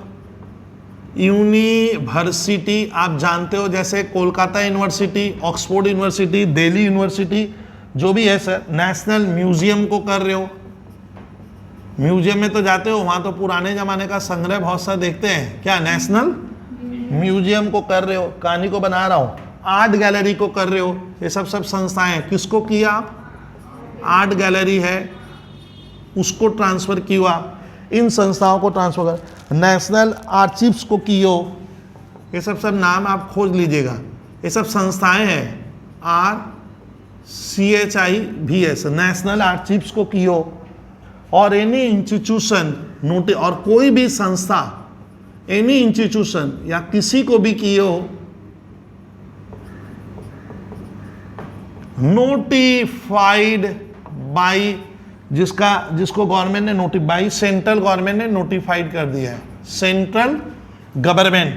यूनिवर्सिटी आप जानते हो, जैसे Kolkata university, Oxford university, Delhi university, जो भी है सर। नेशनल म्यूजियम को कर रहे हो, म्यूजियम में तो जाते हो, वहाँ तो पुराने ज़माने का संग्रह बहुत सा देखते हैं, क्या नेशनल म्यूजियम को कर रहे हो, कहानी को बना रहा हूँ। आर्ट गैलरी को कर रहे हो, ये सब संस्थाएं, किसको किया आप, आर्ट गैलरी है उसको ट्रांसफ़र किया, इन संस्थाओं को ट्रांसफर कर। नेशनल आर्चिव्स को कियो, ये सब नाम आप खोज लीजिएगा, ये सब संस्थाएं हैं, RCHIVS, नेशनल आर्चिव्स को कियो। और एनी इंस्टीट्यूशन नोटिस, और कोई भी संस्था, एनी इंस्टीट्यूशन या किसी को भी कियो, नोटिफाइड बाय, जिसको गवर्नमेंट ने नोटिफाई, सेंट्रल गवर्नमेंट ने नोटिफाइड कर दिया है, सेंट्रल गवर्नमेंट।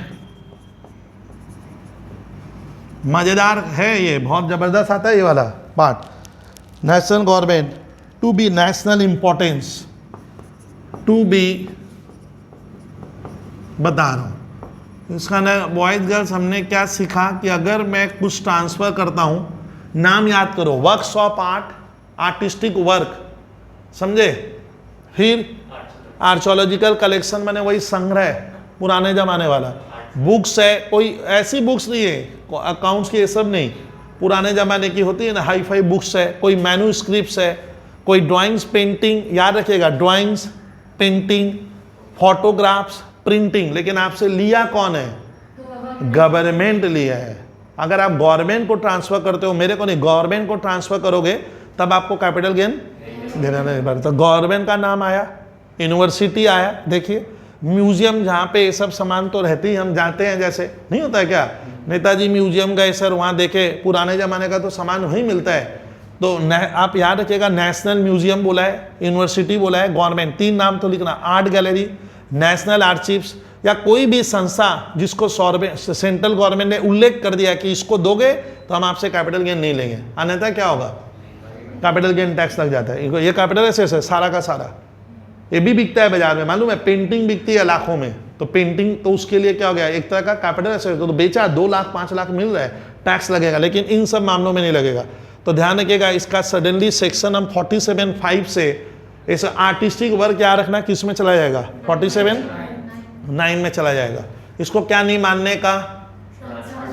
मजेदार है ये, बहुत जबरदस्त आता है ये वाला part. National government to be national importance, to be, बता रहा हूं इसका ना बॉयज गर्ल्स हमने क्या सीखा कि अगर मैं कुछ ट्रांसफर करता हूं, नाम याद करो, works of art, artistic work, समझे, फिर आर्चोलॉजिकल कलेक्शन मैंने वही संग्रह पुराने जमाने वाला, बुक्स है, कोई ऐसी बुक्स नहीं है अकाउंट्स की, ये सब नहीं, पुराने जमाने की होती है ना हाई फाई बुक्स है, कोई मैन्यूस्क्रिप्ट्स है, कोई ड्राइंग्स, पेंटिंग, याद रखिएगा ड्राइंग्स, पेंटिंग, फोटोग्राफ्स, प्रिंटिंग, लेकिन आपसे लिया कौन है? गवर्नमेंट लिया है। अगर आप गवर्नमेंट को ट्रांसफर करते हो, मेरे को नहीं, गवर्नमेंट को ट्रांसफर करोगे तब आपको कैपिटल गेन देना नहीं पड़ता। गवर्नमेंट का नाम आया, यूनिवर्सिटी आया, देखिए म्यूजियम जहाँ पे ये सब सामान तो रहती, हम जाते हैं, जैसे नहीं होता है क्या, नेताजी म्यूजियम गए सर, वहाँ देखे पुराने ज़माने का तो सामान वहीं मिलता है, तो आप याद रखिएगा नेशनल म्यूजियम बोला है, यूनिवर्सिटी बोला है, गवर्नमेंट, 3 नाम तो लिखना, आर्ट गैलरी, नेशनल आर्चिव्स, या कोई भी संस्था जिसको सेंट्रल गवर्नमेंट ने उल्लेख कर दिया कि इसको दोगे तो हम आपसे कैपिटल गेन नहीं लेंगे, अन्यथा क्या होगा? कैपिटल गेन टैक्स लग जाता है। ये कैपिटल एसेट्स है सारा का सारा, ये भी बिकता है बाजार में, मालूम है, पेंटिंग बिकती है लाखों में, तो पेंटिंग तो उसके लिए क्या हो गया, एक तरह का कैपिटल एसेट, तो बेचा 2 लाख 5 लाख मिल रहा है, टैक्स लगेगा, लेकिन इन सब मामलों में नहीं लगेगा। तो ध्यान रखिएगा, इसका सडनली सेक्शन हम 47(5) से ऐसा आर्टिस्टिक वर्क याद रखना किस में चला जाएगा, 47(9) में चला जाएगा। इसको क्या नहीं मानने का,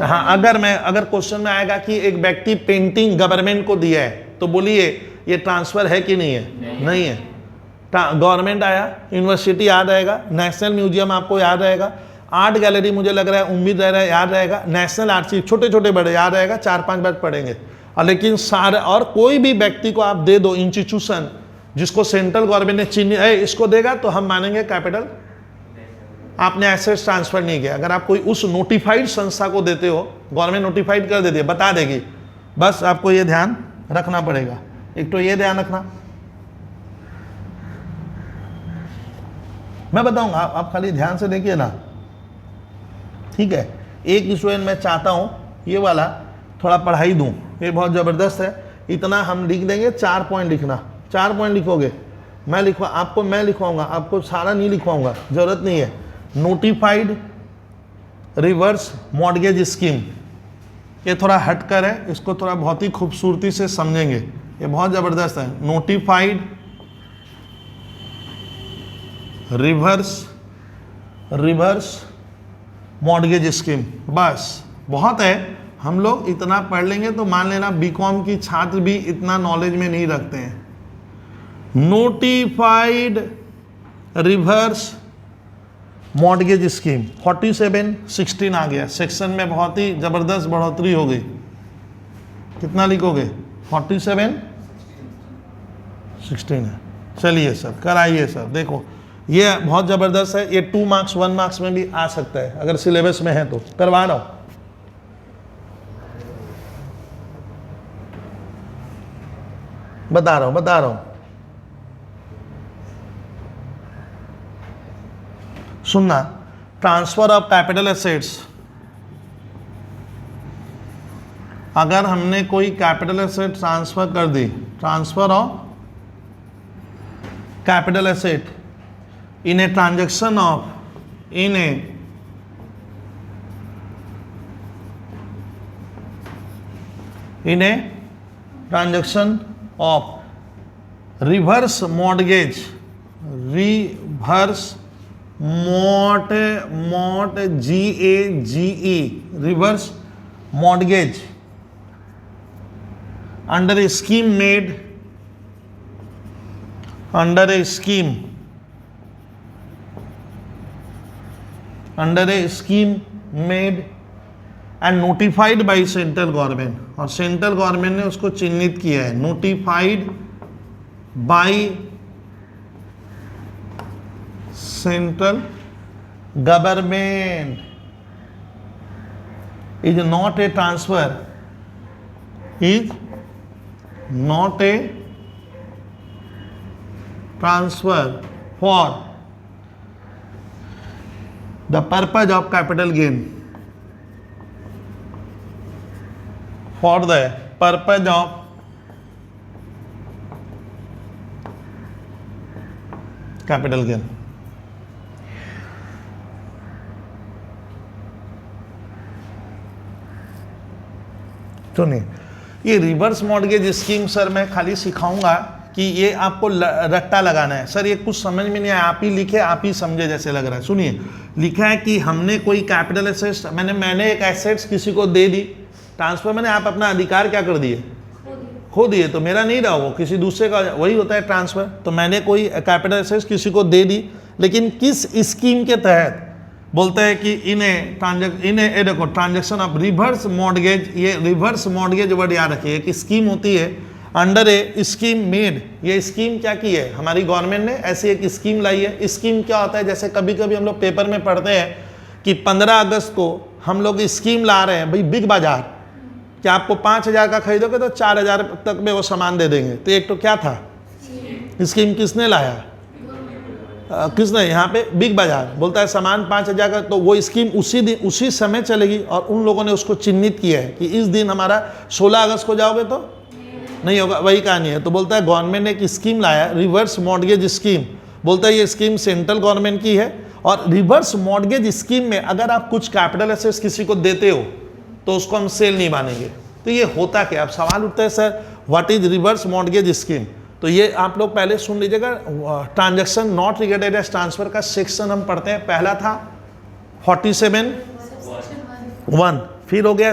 हाँ, अगर क्वेश्चन में आएगा कि एक व्यक्ति पेंटिंग गवर्नमेंट को दिया है, तो बोलिए ये ट्रांसफर है कि नहीं है? नहीं है। गवर्नमेंट आया, यूनिवर्सिटी याद आएगा, नेशनल म्यूजियम आपको याद रहेगा, आर्ट गैलरी मुझे लग रहा है, उम्मीद रह रहा है याद रहेगा, नेशनल आर्चिव छोटे छोटे बड़े याद रहेगा, 4-5 बार पढ़ेंगे। और लेकिन सारे, और कोई भी व्यक्ति को आप दे दो, इंस्टीट्यूशन जिसको सेंट्रल गवर्नमेंट ने चिन्ह इसको देगा, तो हम मानेंगे कैपिटल, आपने एसेट्स ट्रांसफर नहीं किया। अगर आप कोई उस नोटिफाइड संस्था को देते हो, गवर्नमेंट नोटिफाइड कर देती है, बता देगी, बस आपको ये ध्यान रखना पड़ेगा। एक तो ये ध्यान रखना, मैं बताऊंगा, आप खाली ध्यान से देखिए ना, ठीक है। एक स्टूडेंट मैं चाहता हूं ये वाला थोड़ा पढ़ाई दूं, ये बहुत ज़बरदस्त है, इतना हम लिख देंगे, 4 पॉइंट लिखना, 4 पॉइंट लिखोगे, मैं लिखवाऊंगा, आपको सारा नहीं लिखवाऊंगा, जरूरत नहीं है। नोटिफाइड रिवर्स मॉर्गेज स्कीम, ये थोड़ा हटकर है, इसको थोड़ा बहुत ही खूबसूरती से समझेंगे, ये बहुत ज़बरदस्त है। नोटिफाइड रिवर्स मॉर्गेज स्कीम, बस बहुत है, हम लोग इतना पढ़ लेंगे तो मान लेना बीकॉम की छात्र भी इतना नॉलेज में नहीं रखते हैं। नोटिफाइड रिवर्स मॉर्गेज स्कीम 47(16) आ गया, सेक्शन में बहुत ही जबरदस्त बढ़ोतरी हो गई। कितना लिखोगे? 47(16) है। चलिए सर, कराइए सर, देखो ये बहुत जबरदस्त है, ये 2 मार्क्स 1 मार्क्स में भी आ सकता है, अगर सिलेबस में है तो करवा रहा हूं। बता रहा हूं, सुनना। ट्रांसफर ऑफ कैपिटल एसेट्स, अगर हमने कोई कैपिटल एसेट ट्रांसफर कर दी, transfer of capital asset in a transaction of reverse mortgage, reverse mortgage under a scheme made, under a scheme made and notified by central government, और central government ने उसको चिन्हित किया है, notified by central government, is not a transfer, is not a transfer for the purpose of capital gain, for the purpose of capital gain. सुनिए, ये reverse mortgage scheme sir मैं खाली सिखाऊंगा कि ये आपको रट्टा लगाना है। सर ये कुछ समझ में नहीं आया, आप ही लिखे आप ही समझे जैसे लग रहा है। सुनिए, लिखा है कि हमने कोई कैपिटल एसेट्स, मैंने एक एसेट्स किसी को दे दी, ट्रांसफर मैंने, आप अपना अधिकार क्या कर दिए, खो दिए, तो मेरा नहीं रहा, वो किसी दूसरे का, वही होता है ट्रांसफर। तो मैंने कोई कैपिटल एसेट्स किसी को दे दी, लेकिन किस स्कीम के तहत, बोलता है कि इन्हें देखो ट्रांजेक्शन ऑफ रिवर्स मॉर्गेज, ये रिवर्स मॉर्गेज वर्ड याद रखिए, एक स्कीम होती है अंडर ए स्कीम मेड। ये स्कीम क्या की है, हमारी गवर्नमेंट ने ऐसी एक स्कीम लाई है। स्कीम क्या होता है, जैसे कभी कभी हम लोग पेपर में पढ़ते हैं कि 15 अगस्त को हम लोग स्कीम ला रहे हैं भाई, बिग बाजार, कि आपको 5,000 का खरीदोगे तो 4,000 तक में वो सामान दे देंगे। तो एक तो क्या था स्कीम, किसने लाया, किसने, यहाँ पे बिग बाजार बोलता है सामान 5,000 का, तो वो स्कीम उसी दिन उसी समय चलेगी, और उन लोगों ने उसको चिन्हित किया है कि इस दिन हमारा 16 अगस्त को जाओगे तो नहीं होगा, वही कहानी है। तो बोलता है गवर्नमेंट ने एक स्कीम लाया, रिवर्स मॉर्गेज स्कीम। बोलता है ये स्कीम सेंट्रल गवर्नमेंट की है, और रिवर्स मॉर्गेज स्कीम में अगर आप कुछ कैपिटल एसेट्स किसी को देते हो तो उसको हम सेल नहीं मानेंगे। तो ये होता क्या, अब सवाल उठता है sir what is reverse mortgage scheme. तो ये आप लोग पहले सुन लीजिएगा, transaction not regarded as transfer का सेक्शन हम पढ़ते हैं। पहला था 47(1), फिर हो गया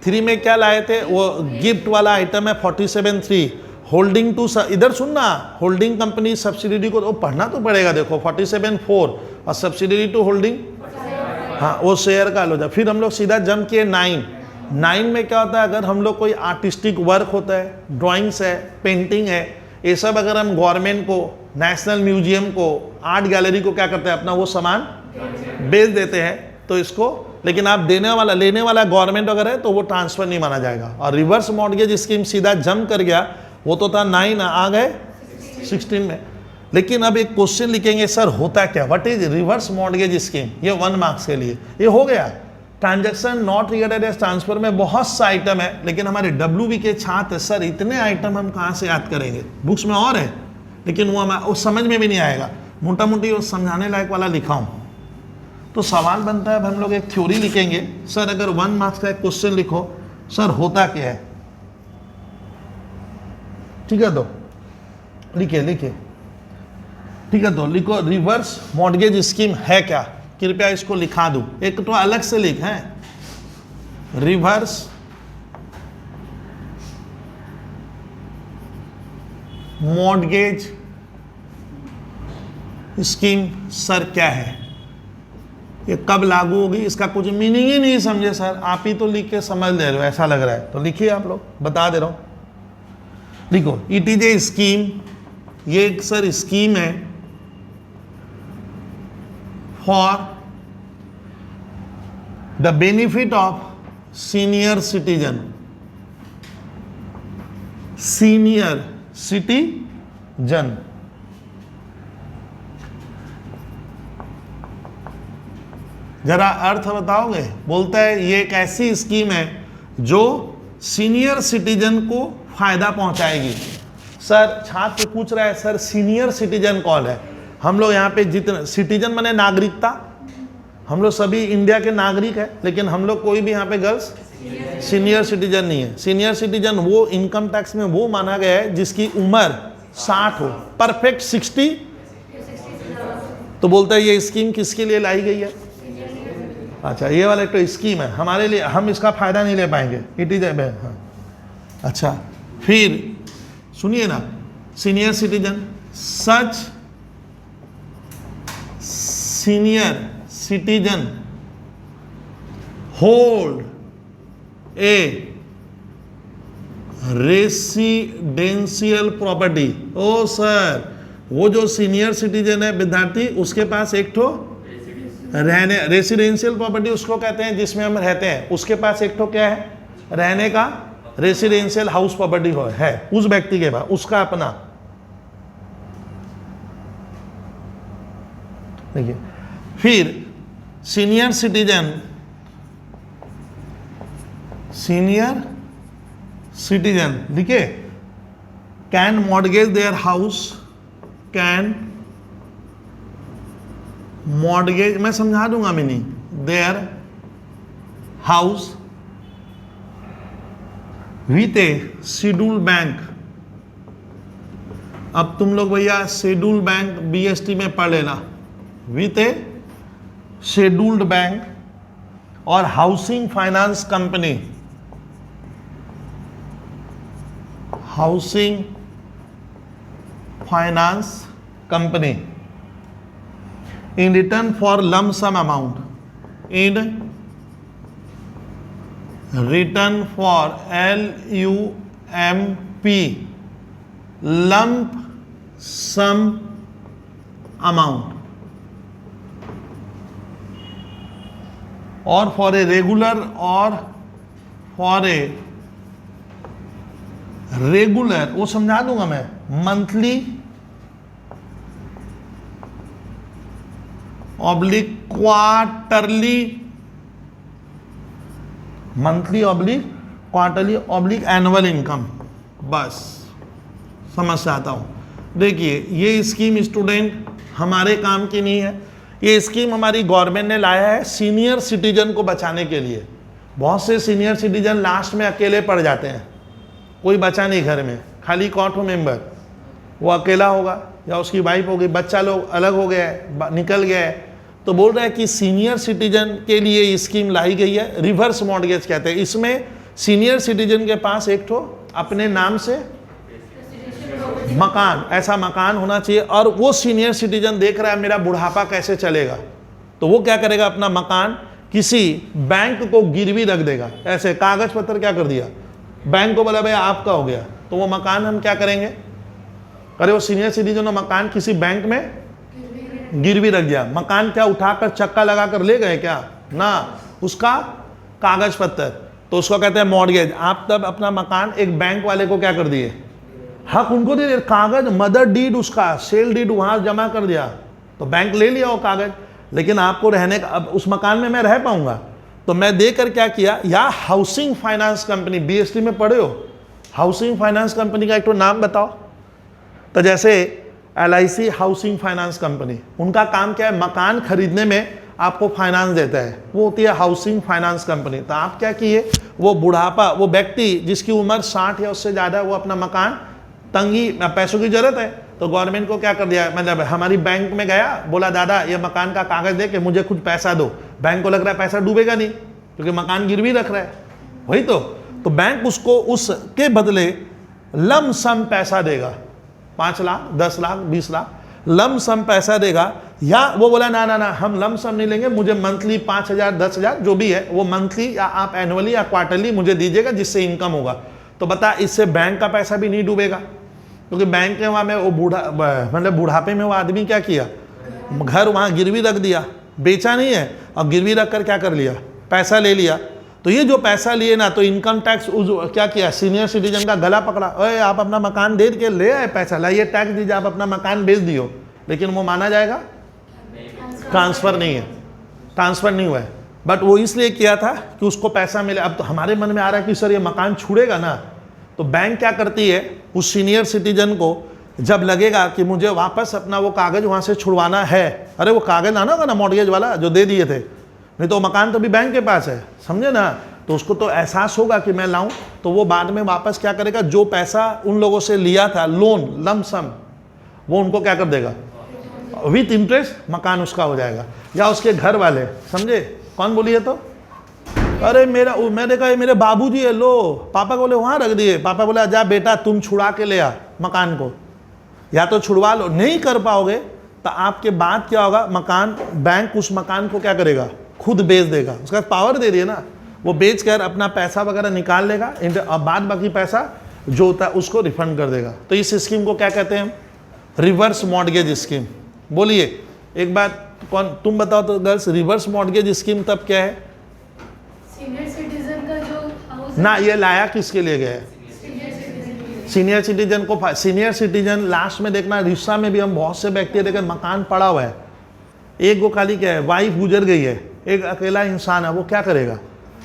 3 में क्या लाए थे, वो गिफ्ट वाला आइटम है 47(3), होल्डिंग टू, इधर सुनना, होल्डिंग कंपनी सब्सिडरी को, तो पढ़ना तो पड़ेगा, देखो 47(4) और सब्सिडरी टू होल्डिंग, हाँ वो शेयर का लो जा। फिर हम लोग सीधा जंप किए 9 में क्या होता है, अगर हम लोग कोई आर्टिस्टिक वर्क होता है, ड्राइंग्स है, पेंटिंग है, ये सब अगर हम गवर्नमेंट को, नेशनल म्यूजियम को, आर्ट गैलरी को क्या करते हैं, अपना वो सामान बेच देते हैं, तो इसको, लेकिन आप लेने वाला गवर्नमेंट अगर है तो वो ट्रांसफर नहीं माना जाएगा। और रिवर्स मॉर्गेज स्कीम सीधा जंप कर गया, वो तो था 9, आ गए 16 में। लेकिन अब एक क्वेश्चन लिखेंगे, सर होता क्या, what is reverse mortgage scheme, ये 1 मार्क्स के लिए ये हो गया। Transaction not regarded as transfer में बहुत सा आइटम है, लेकिन हमारे WB के छात्र, सर इतने आइटम हम कहाँ से याद करेंगे, बुक्स में और है, लेकिन वो समझ में भी नहीं आएगा, मोटा मोटी वो समझाने लायक वाला लिखाऊं। तो सवाल बनता है, अब हम लोग एक थ्योरी लिखेंगे। सर अगर 1 मार्क्स का एक क्वेश्चन लिखो, सर होता क्या है, ठीक है, तो लिखिए, ठीक है, तो लिखो रिवर्स मॉर्गेज स्कीम है क्या, कृपया इसको लिखा दूं, एक तो अलग से लिख है, रिवर्स मॉर्गेज स्कीम सर क्या है, ये कब लागू होगी, इसका कुछ मीनिंग ही नहीं समझे सर, आप ही तो लिख के समझ ले रहे हो, ऐसा लग रहा है। तो लिखिए आप लोग, बता दे रहा हूं, लिखो इट इज ए स्कीम, ये एक सर स्कीम है for the benefit of senior citizen, जरा अर्थ बताओगे। बोलता है ये एक ऐसी स्कीम है जो सीनियर सिटीजन को फायदा पहुंचाएगी। सर छात्र पूछ रहा है, सर सीनियर सिटीजन कौन है, हम लोग यहाँ पे जितने सिटीजन माने नागरिकता, हम लोग सभी इंडिया के नागरिक है, लेकिन हम लोग कोई भी यहाँ पे गर्ल्स सीनियर सिटीजन नहीं है। सीनियर सिटीजन वो इनकम टैक्स में वो माना गया है जिसकी उम्र 60 हो, परफेक्ट 60। तो बोलता है ये स्कीम किसके लिए लाई गई है, अच्छा ये वाला तो स्कीम है हमारे लिए, हम इसका फायदा नहीं ले पाएंगे, इट इज ए, हाँ अच्छा। फिर सुनिए ना, senior citizen, such senior citizen hold a residential property. ओ सर, वो जो सीनियर सिटीजन है विद्यार्थी, उसके पास एक ठो रहने, रेसिडेंशियल प्रॉपर्टी उसको कहते हैं जिसमें हम रहते हैं, उसके पास एक ठो क्या है, रहने का रेसिडेंशियल हाउस प्रॉपर्टी है उस व्यक्ति के पास, उसका अपना। देखिए फिर सीनियर सिटीजन सिटीजन लिखे, can mortgage their house, can mortgage, मैं समझा दूंगा meaning, their house with a scheduled bank. अब तुम लोग भैया शेड्यूल्ड बैंक बीएसटी में पढ़ लेना, विथ ए शेड्यूल्ड बैंक और housing finance company, housing finance company, in return for lump sum amount, in return for LUMP lump sum amount और for a regular, और फॉर ए रेगुलर वो समझा दूंगा मैं, monthly oblique quarterly, monthly oblique quarterly oblique annual income. बस समझ से आता हूं। देखिए ये स्कीम स्टूडेंट हमारे काम की नहीं है, ये स्कीम हमारी गवर्नमेंट ने लाया है सीनियर सिटीजन को बचाने के लिए। बहुत से सीनियर सिटीजन लास्ट में अकेले पड़ जाते हैं, कोई बचा नहीं घर में, खाली कॉट मेंबर, वो अकेला होगा या उसकी वाइफ होगी, बच्चा लोग अलग हो गया है, निकल गया है, तो बोल रहा है कि सीनियर सिटीजन के लिए ये स्कीम लाई गई है, रिवर्स मॉर्गेज कहते हैं। इसमें सीनियर सिटीजन के पास एक ठो अपने नाम से मकान, ऐसा मकान होना चाहिए, और वो सीनियर सिटीजन देख रहा है मेरा बुढ़ापा कैसे चलेगा, तो वो क्या करेगा, अपना मकान किसी बैंक को गिरवी रख देगा, ऐसे कागज पत्र क्या कर दिया, बैंक को बोला भाई आपका हो गया, तो वो मकान हम क्या करेंगे, अरे वो सीनियर सिटीजन मकान किसी बैंक में गिरवी रख दिया, मकान क्या उठाकर चक्का लगाकर ले गए क्या, ना, उसका कागज पत्र, तो उसको कहते हैं मॉर्गेज। आप तब अपना मकान एक बैंक वाले को क्या कर दिए, हक उनको दे दिया, कागज मदर डीड, उसका सेल डीड वहां जमा कर दिया, तो बैंक ले लिया वो कागज, लेकिन आपको रहने का, अब उस मकान में मैं रह पाऊंगा, तो मैं देकर क्या किया, या हाउसिंग फाइनेंस कंपनी, बीएसटी में पढ़े हो, हाउसिंग फाइनेंस कंपनी का एक तो नाम बताओ, तो जैसे LIC हाउसिंग फाइनेंस कंपनी, उनका काम क्या है, मकान खरीदने में आपको फाइनेंस देता है, वो होती है हाउसिंग फाइनेंस कंपनी। तो आप क्या किए, वो बुढ़ापा, वो व्यक्ति जिसकी उम्र 60 या उससे ज़्यादा, वो अपना मकान, तंगी पैसों की जरूरत है, तो गवर्नमेंट को क्या कर दिया, मतलब हमारी बैंक में गया, बोला दादा ये मकान का कागज दे के मुझे कुछ पैसा दो, बैंक को लग रहा है पैसा डूबेगा नहीं क्योंकि मकान गिरवी रख रहा है, वही तो बैंक उसको उसके बदले लम सम पैसा देगा, 5 लाख 10 लाख 20 लाख लम सम पैसा देगा, या वो बोला ना ना ना हम लम सम नहीं लेंगे, मुझे मंथली 5,000 10,000 जो भी है वो मंथली या आप एनुअली या क्वार्टरली मुझे दीजिएगा जिससे इनकम होगा। तो बता इससे बैंक का पैसा भी नहीं डूबेगा, क्योंकि बैंक के वहाँ में वो मतलब बुढ़ापे में वो आदमी क्या किया, घर वहाँ गिरवी रख दिया, बेचा नहीं है, और गिरवी रख कर क्या कर लिया, पैसा ले लिया। तो ये जो पैसा लिए ना, तो इनकम टैक्स क्या किया, सीनियर सिटीजन का गला पकड़ा, ओए आप अपना मकान दे के ले आए पैसा, लाइए टैक्स दीजिए, आप अपना मकान बेच दियो, लेकिन वो माना जाएगा, ट्रांसफर नहीं है, ट्रांसफर नहीं हुआ है, बट वो इसलिए किया था कि उसको पैसा मिले। अब तो हमारे मन में आ रहा है कि सर ये मकान छूटेगा ना, तो बैंक क्या करती है, उस सीनियर सिटीजन को जब लगेगा कि मुझे वापस अपना वो कागज वहाँ से छुड़वाना है, अरे वो कागज लाना होगा ना मॉर्गेज वाला जो दे दिए थे, नहीं तो मकान तो भी बैंक के पास है, समझे ना, तो उसको तो एहसास होगा कि मैं लाऊं, तो वो बाद में वापस क्या करेगा, जो पैसा उन लोगों से लिया था लोन लमसम, वो उनको क्या कर देगा, विथ इंटरेस्ट मकान उसका हो जाएगा, या उसके घर वाले, समझे, कौन बोलिए तो, अरे मैंने कहा मेरे बाबूजी है, लो पापा को बोले वहाँ रख दिए, पापा बोला जा बेटा तुम छुड़ा के ले आ मकान को, या तो छुड़वा लो, नहीं कर पाओगे तो आपके बाद क्या होगा, मकान बैंक उस मकान को क्या करेगा, खुद बेच देगा, उसका पावर दे दिए ना, वो बेच कर अपना पैसा वगैरह निकाल लेगा, और बाद बाकी पैसा जो होता है उसको रिफंड कर देगा। तो इस स्कीम को क्या कहते हैं, रिवर्स मॉर्गेज स्कीम। बोलिए एक बात, कौन तुम बताओ तो गर्ल्स, रिवर्स मॉर्गेज स्कीम तब क्या है, सीनियर सिटीजन का जो हाउस ना, ये लाया किसके लिए गया है, सीनियर सिटीजन को। सीनियर सिटीजन लास्ट में देखना, रिश्ता में भी हम बहुत से व्यक्ति देखें, मकान पड़ा हुआ है, एक को खाली क्या है, वाइफ गुजर गई है, एक अकेला इंसान है, वो क्या करेगा,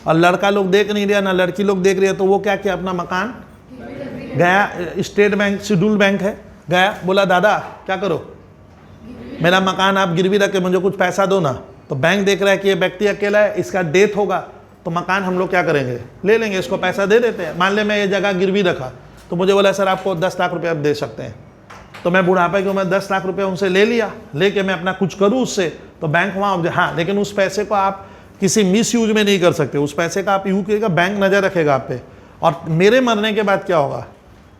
और लड़का लोग देख नहीं रहा ना लड़की लोग देख रही है, तो वो क्या किया, अपना मकान गया, स्टेट बैंक शेड्यूल बैंक है, गया बोला दादा क्या करो, मेरा मकान आप गिरवी रख के मुझे कुछ पैसा दो ना। तो बैंक देख रहा है कि ये व्यक्ति अकेला है, इसका डेथ होगा तो मकान हम लोग क्या करेंगे, ले लेंगे, इसको पैसा दे देते हैं। मान ले मैं ये जगह गिरवी रखा, तो मुझे बोला सर आपको 10 लाख रुपये आप दे सकते हैं, तो मैं बुढ़ापे को मैं 10 लाख रुपये उनसे ले लिया, लेके मैं अपना कुछ करूँ उससे, तो बैंक वहाँ हाँ, लेकिन उस पैसे को आप किसी मिस यूज में नहीं कर सकते, उस पैसे का आप यूज करेगा, बैंक नज़र रखेगा आप पे। और मेरे मरने के बाद क्या होगा,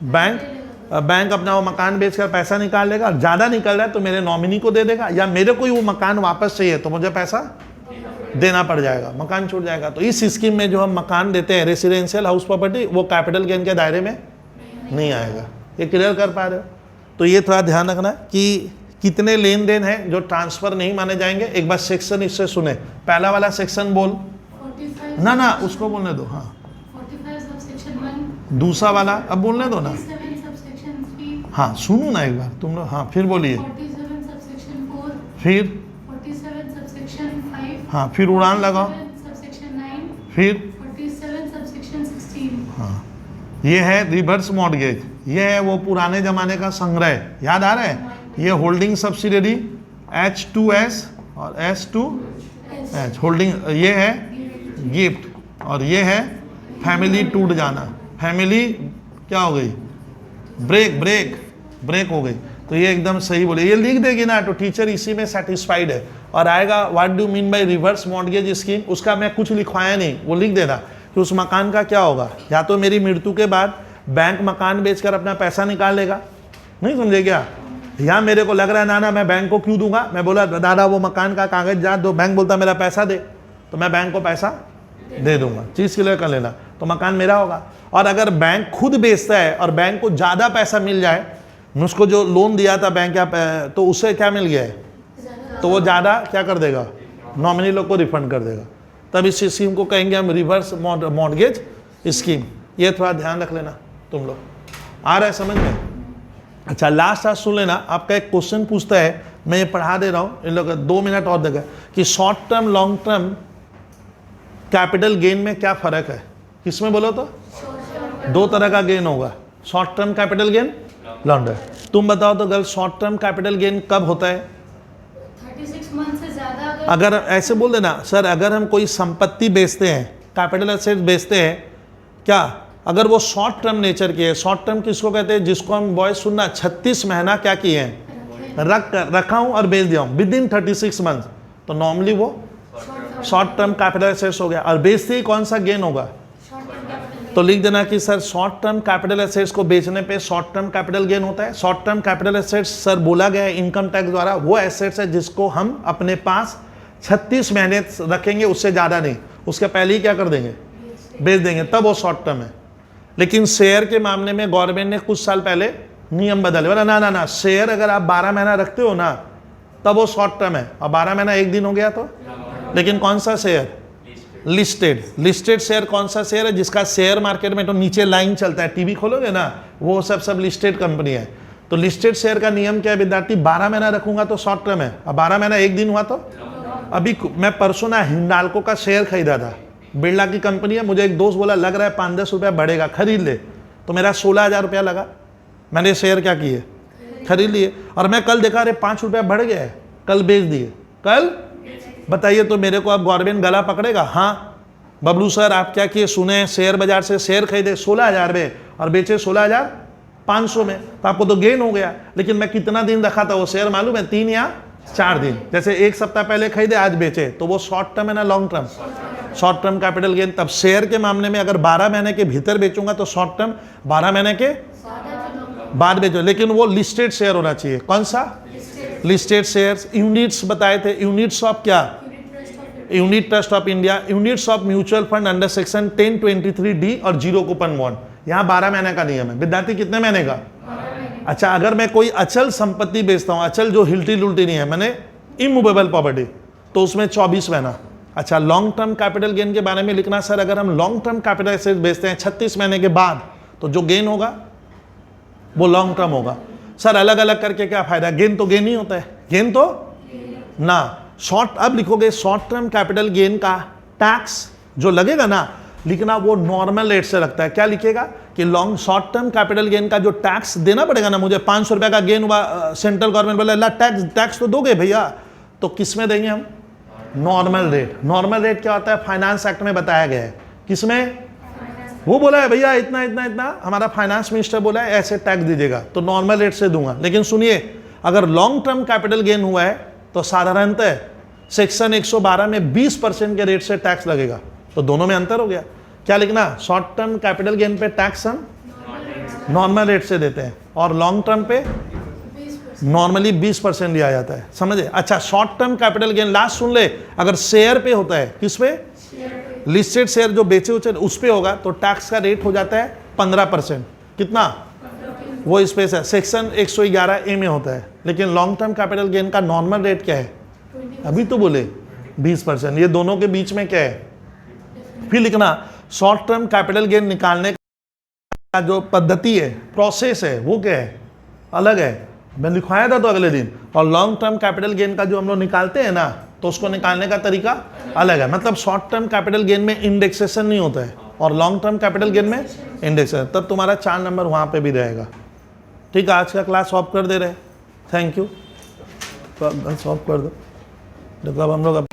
बैंक अपना वो मकान बेचकर पैसा निकाल लेगा, ज़्यादा निकल रहा है तो मेरे नॉमिनी को दे देगा, या मेरे को ही वो मकान वापस चाहिए तो मुझे पैसा देना पड़ जाएगा, मकान छूट जाएगा। तो इस स्कीम में जो हम मकान देते हैं रेसिडेंशियल हाउस प्रॉपर्टी, वो कैपिटल गेन के दायरे में नहीं आएगा। ये क्लियर कर पा रहे हो? तो ये थोड़ा ध्यान रखना कि कितने लेन देन है जो ट्रांसफर नहीं माने जाएंगे। एक बार सेक्शन इससे सुने, पहला वाला सेक्शन बोल 45 ना उसको बोलने दो, हाँ 45 सबसेक्शन 1, दूसरा वाला अब बोलने दो ना, 47 सबसेक्शन 3, हाँ सुनो ना एक बार तुम लोग, हाँ फिर बोलिए, 47 सबसेक्शन 4, फिर 47 सबसेक्शन 5, हाँ फिर उड़ान लगाओ, 47 सबसेक्शन 9, फिर 47 सबसेक्शन 16। हाँ ये है रिवर्स मॉर्गेज, ये है वो पुराने जमाने का संग्रह, याद आ रहा है? ये होल्डिंग सब्सिडरी H2S और S2H होल्डिंग, ये है गिफ्ट, और ये है फैमिली टूट जाना, फैमिली क्या हो गई, ब्रेक हो गई। तो ये एकदम सही बोले, ये लिख देगी ना तो टीचर इसी में सेटिस्फाइड है। और आएगा what do mean by reverse mortgage scheme, उसका मैं कुछ लिखवाया नहीं, वो लिख देना कि उस मकान का क्या होगा, या तो मेरी मृत्यु के बाद बैंक मकान बेचकर अपना पैसा निकाल लेगा, नहीं समझे क्या, या मेरे को लग रहा है ना मैं बैंक को क्यों दूंगा, मैं बोला दादा वो मकान का कागजात दो, बैंक बोलता मेरा पैसा दे, तो मैं बैंक को पैसा दे दूंगा, चीज़ क्लियर कर लेना, तो मकान मेरा होगा। और अगर बैंक खुद बेचता है और बैंक को ज़्यादा पैसा मिल जाए, उसको जो लोन दिया था बैंक या तो उससे क्या मिल गया है, तो वो ज़्यादा क्या कर देगा, नॉमिनी लोग को रिफंड कर देगा। तब इस स्कीम को कहेंगे हम रिवर्स मॉर्गेज स्कीम। ये थोड़ा ध्यान रख लेना तुम लोग, आ रहा है समझ में? अच्छा लास्ट आज सुन लेना, आपका एक क्वेश्चन पूछता है, मैं ये पढ़ा दे रहा हूँ, इन लोग 2 मिनट और देगा कि short term long term capital gain में क्या फ़र्क है, किसमें बोलो तो? 2 तरह का गेन होगा, short term capital gain, long term. तुम बताओ तो girl, short term capital gain कब होता है? 36 मंथ से ज़्यादा अगर ऐसे बोल देना सर, अगर हम कोई संपत्ति बेचते हैं, कैपिटल एसेट बेचते हैं, क्या अगर वो शॉर्ट टर्म नेचर की है, शॉर्ट टर्म किसको कहते हैं, जिसको हम बॉयज सुनना 36 महीना क्या किए हैं, रखा हूँ और बेच दिया हूँ विद इन 36 मंथ, तो नॉर्मली वो शॉर्ट टर्म कैपिटल एसेट्स हो गया। और बेचते ही कौन सा गेन होगा, तो लिख देना कि sir short term capital assets को बेचने पे शॉर्ट टर्म कैपिटल गेन होता है। Short term capital assets sir बोला गया है इनकम टैक्स द्वारा, वो एसेट्स है जिसको हम अपने पास 36 महीने रखेंगे, उससे ज़्यादा नहीं, उसके पहले ही क्या कर देंगे, बेच देंगे, तब वो शॉर्ट टर्म है। लेकिन शेयर के मामले में गवर्नमेंट ने कुछ साल पहले नियम बदले, बोला ना शेयर अगर आप 12 महीना रखते हो ना तब वो शॉर्ट टर्म है, और 12 महीना 1 दिन हो गया तो। लेकिन कौन सा शेयर, लिस्टेड शेयर कौन सा शेयर है, जिसका शेयर मार्केट में तो नीचे लाइन चलता है, टीवी खोलोगे ना वो सब लिस्टेड कंपनी है। तो लिस्टेड शेयर का नियम क्या है विद्यार्थी, 12 महीना रखूंगा तो शॉर्ट टर्म है, और 12 महीना 1 दिन हुआ तो। अभी मैं परसों ना हिंडाल्को का शेयर खरीदा था, बिरला की कंपनी है, मुझे एक दोस्त बोला लग रहा है 5-10 रुपया बढ़ेगा, खरीद ले, तो मेरा 16,000 रुपया लगा, मैंने शेयर क्या किए, खरीद लिए, और मैं कल देखा अरे 5 रुपया बढ़ गया है, कल बेच दिए। कल बताइए तो मेरे को अब गवर्नमेंट गला पकड़ेगा? हाँ बबलू सर आप क्या किए, सुने शेयर बाजार से शेयर खरीदे 16,000 में और बेचे 16,500 में, तो आपको तो गेन हो गया। लेकिन मैं कितना दिन रखा था वो शेयर मालूम है, 3 या 4 दिन, जैसे 1 सप्ताह पहले खरीदे आज बेचे, तो वो शॉर्ट टर्म है ना long term, short term capital gain. तब शेयर के मामले में अगर 12 महीने के भीतर बेचूंगा तो शॉर्ट टर्म, 12 महीने के बाद बेचो, लेकिन वो लिस्टेड शेयर होना चाहिए। कौन सा, लिस्टेड शेयर्स। यूनिट्स बताए थे, यूनिट्स ऑफ क्या, unit trust of India, units of mutual fund under section 1023D और 0 कूपन बॉन्ड, यहाँ 12 महीने का नियम है। विद्यार्थी कितने महीने का? अच्छा अगर मैं कोई अचल संपत्ति बेचता हूँ, अचल जो हिलती डुलती नहीं है, मैंने इमूवेबल प्रॉपर्टी, तो उसमें 24 महीना। अच्छा लॉन्ग टर्म कैपिटल गेन के बारे में लिखना सर, अगर हम लॉन्ग टर्म कैपिटल एसेट बेचते हैं 36 महीने के बाद, तो जो गेन होगा वो लॉन्ग टर्म होगा। सर अलग अलग करके क्या फायदा, गेन तो गेन ही होता है, गेन तो ना। शॉर्ट अब लिखोगे शॉर्ट टर्म कैपिटल गेन का टैक्स जो लगेगा ना लिखना वो नॉर्मल रेट से लगता है। क्या लिखेगा कि long short term capital gain का जो टैक्स देना पड़ेगा ना, मुझे 500 रुपये का गेन हुआ, सेंट्रल गवर्नमेंट बोले अल्लाह टैक्स तो दोगे भैया, तो किस में देंगे हम? Normal rate. नॉर्मल रेट क्या होता है? फाइनेंस एक्ट में बताया गया है। किसमें? वो बोला है भैया इतना इतना इतना, हमारा फाइनेंस मिनिस्टर बोला है ऐसे टैक्स दीजिएगा, तो नॉर्मल रेट से दूंगा। लेकिन सुनिए, अगर लॉन्ग टर्म कैपिटल गेन हुआ है तो साधारणतः सेक्शन 112 में 20% के रेट से टैक्स लगेगा। तो दोनों में अंतर हो गया। क्या लिखना? शॉर्ट टर्म कैपिटल गेन पे टैक्स हम नॉर्मल रेट से देते हैं और लॉन्ग टर्म पे 20%। नॉर्मली 20% लिया जाता है। समझे? अच्छा, short term capital gain last सुन ले, अगर शेयर पे होता है, किस पे? लिस्टेड शेयर जो बेचे उचे उस पे होगा तो टैक्स का रेट हो जाता है 15%। कितना? वो स्पेस है, सेक्शन 111A में होता है। लेकिन लॉन्ग टर्म कैपिटल गेन का नॉर्मल रेट क्या है? अभी तो बोले 20%। ये दोनों के बीच में क्या है? फिर लिखना शॉर्ट टर्म कैपिटल गेन निकालने का जो पद्धति है, प्रोसेस है, वो क्या है? अलग है। मैं लिखवाया था तो अगले दिन। और लॉन्ग टर्म कैपिटल गेन का जो हम लोग निकालते हैं ना, तो उसको निकालने का तरीका अलग है। मतलब शॉर्ट टर्म कैपिटल गेन में इंडेक्सेशन नहीं होता है और लॉन्ग टर्म कैपिटल गेन में इंडेक्सेशन, तब तुम्हारा 4 नंबर वहाँ पे भी रहेगा। ठीक है, आज का क्लास ऑफ कर दे रहे। थैंक यू, ऑफ कर दो। मतलब हम लोग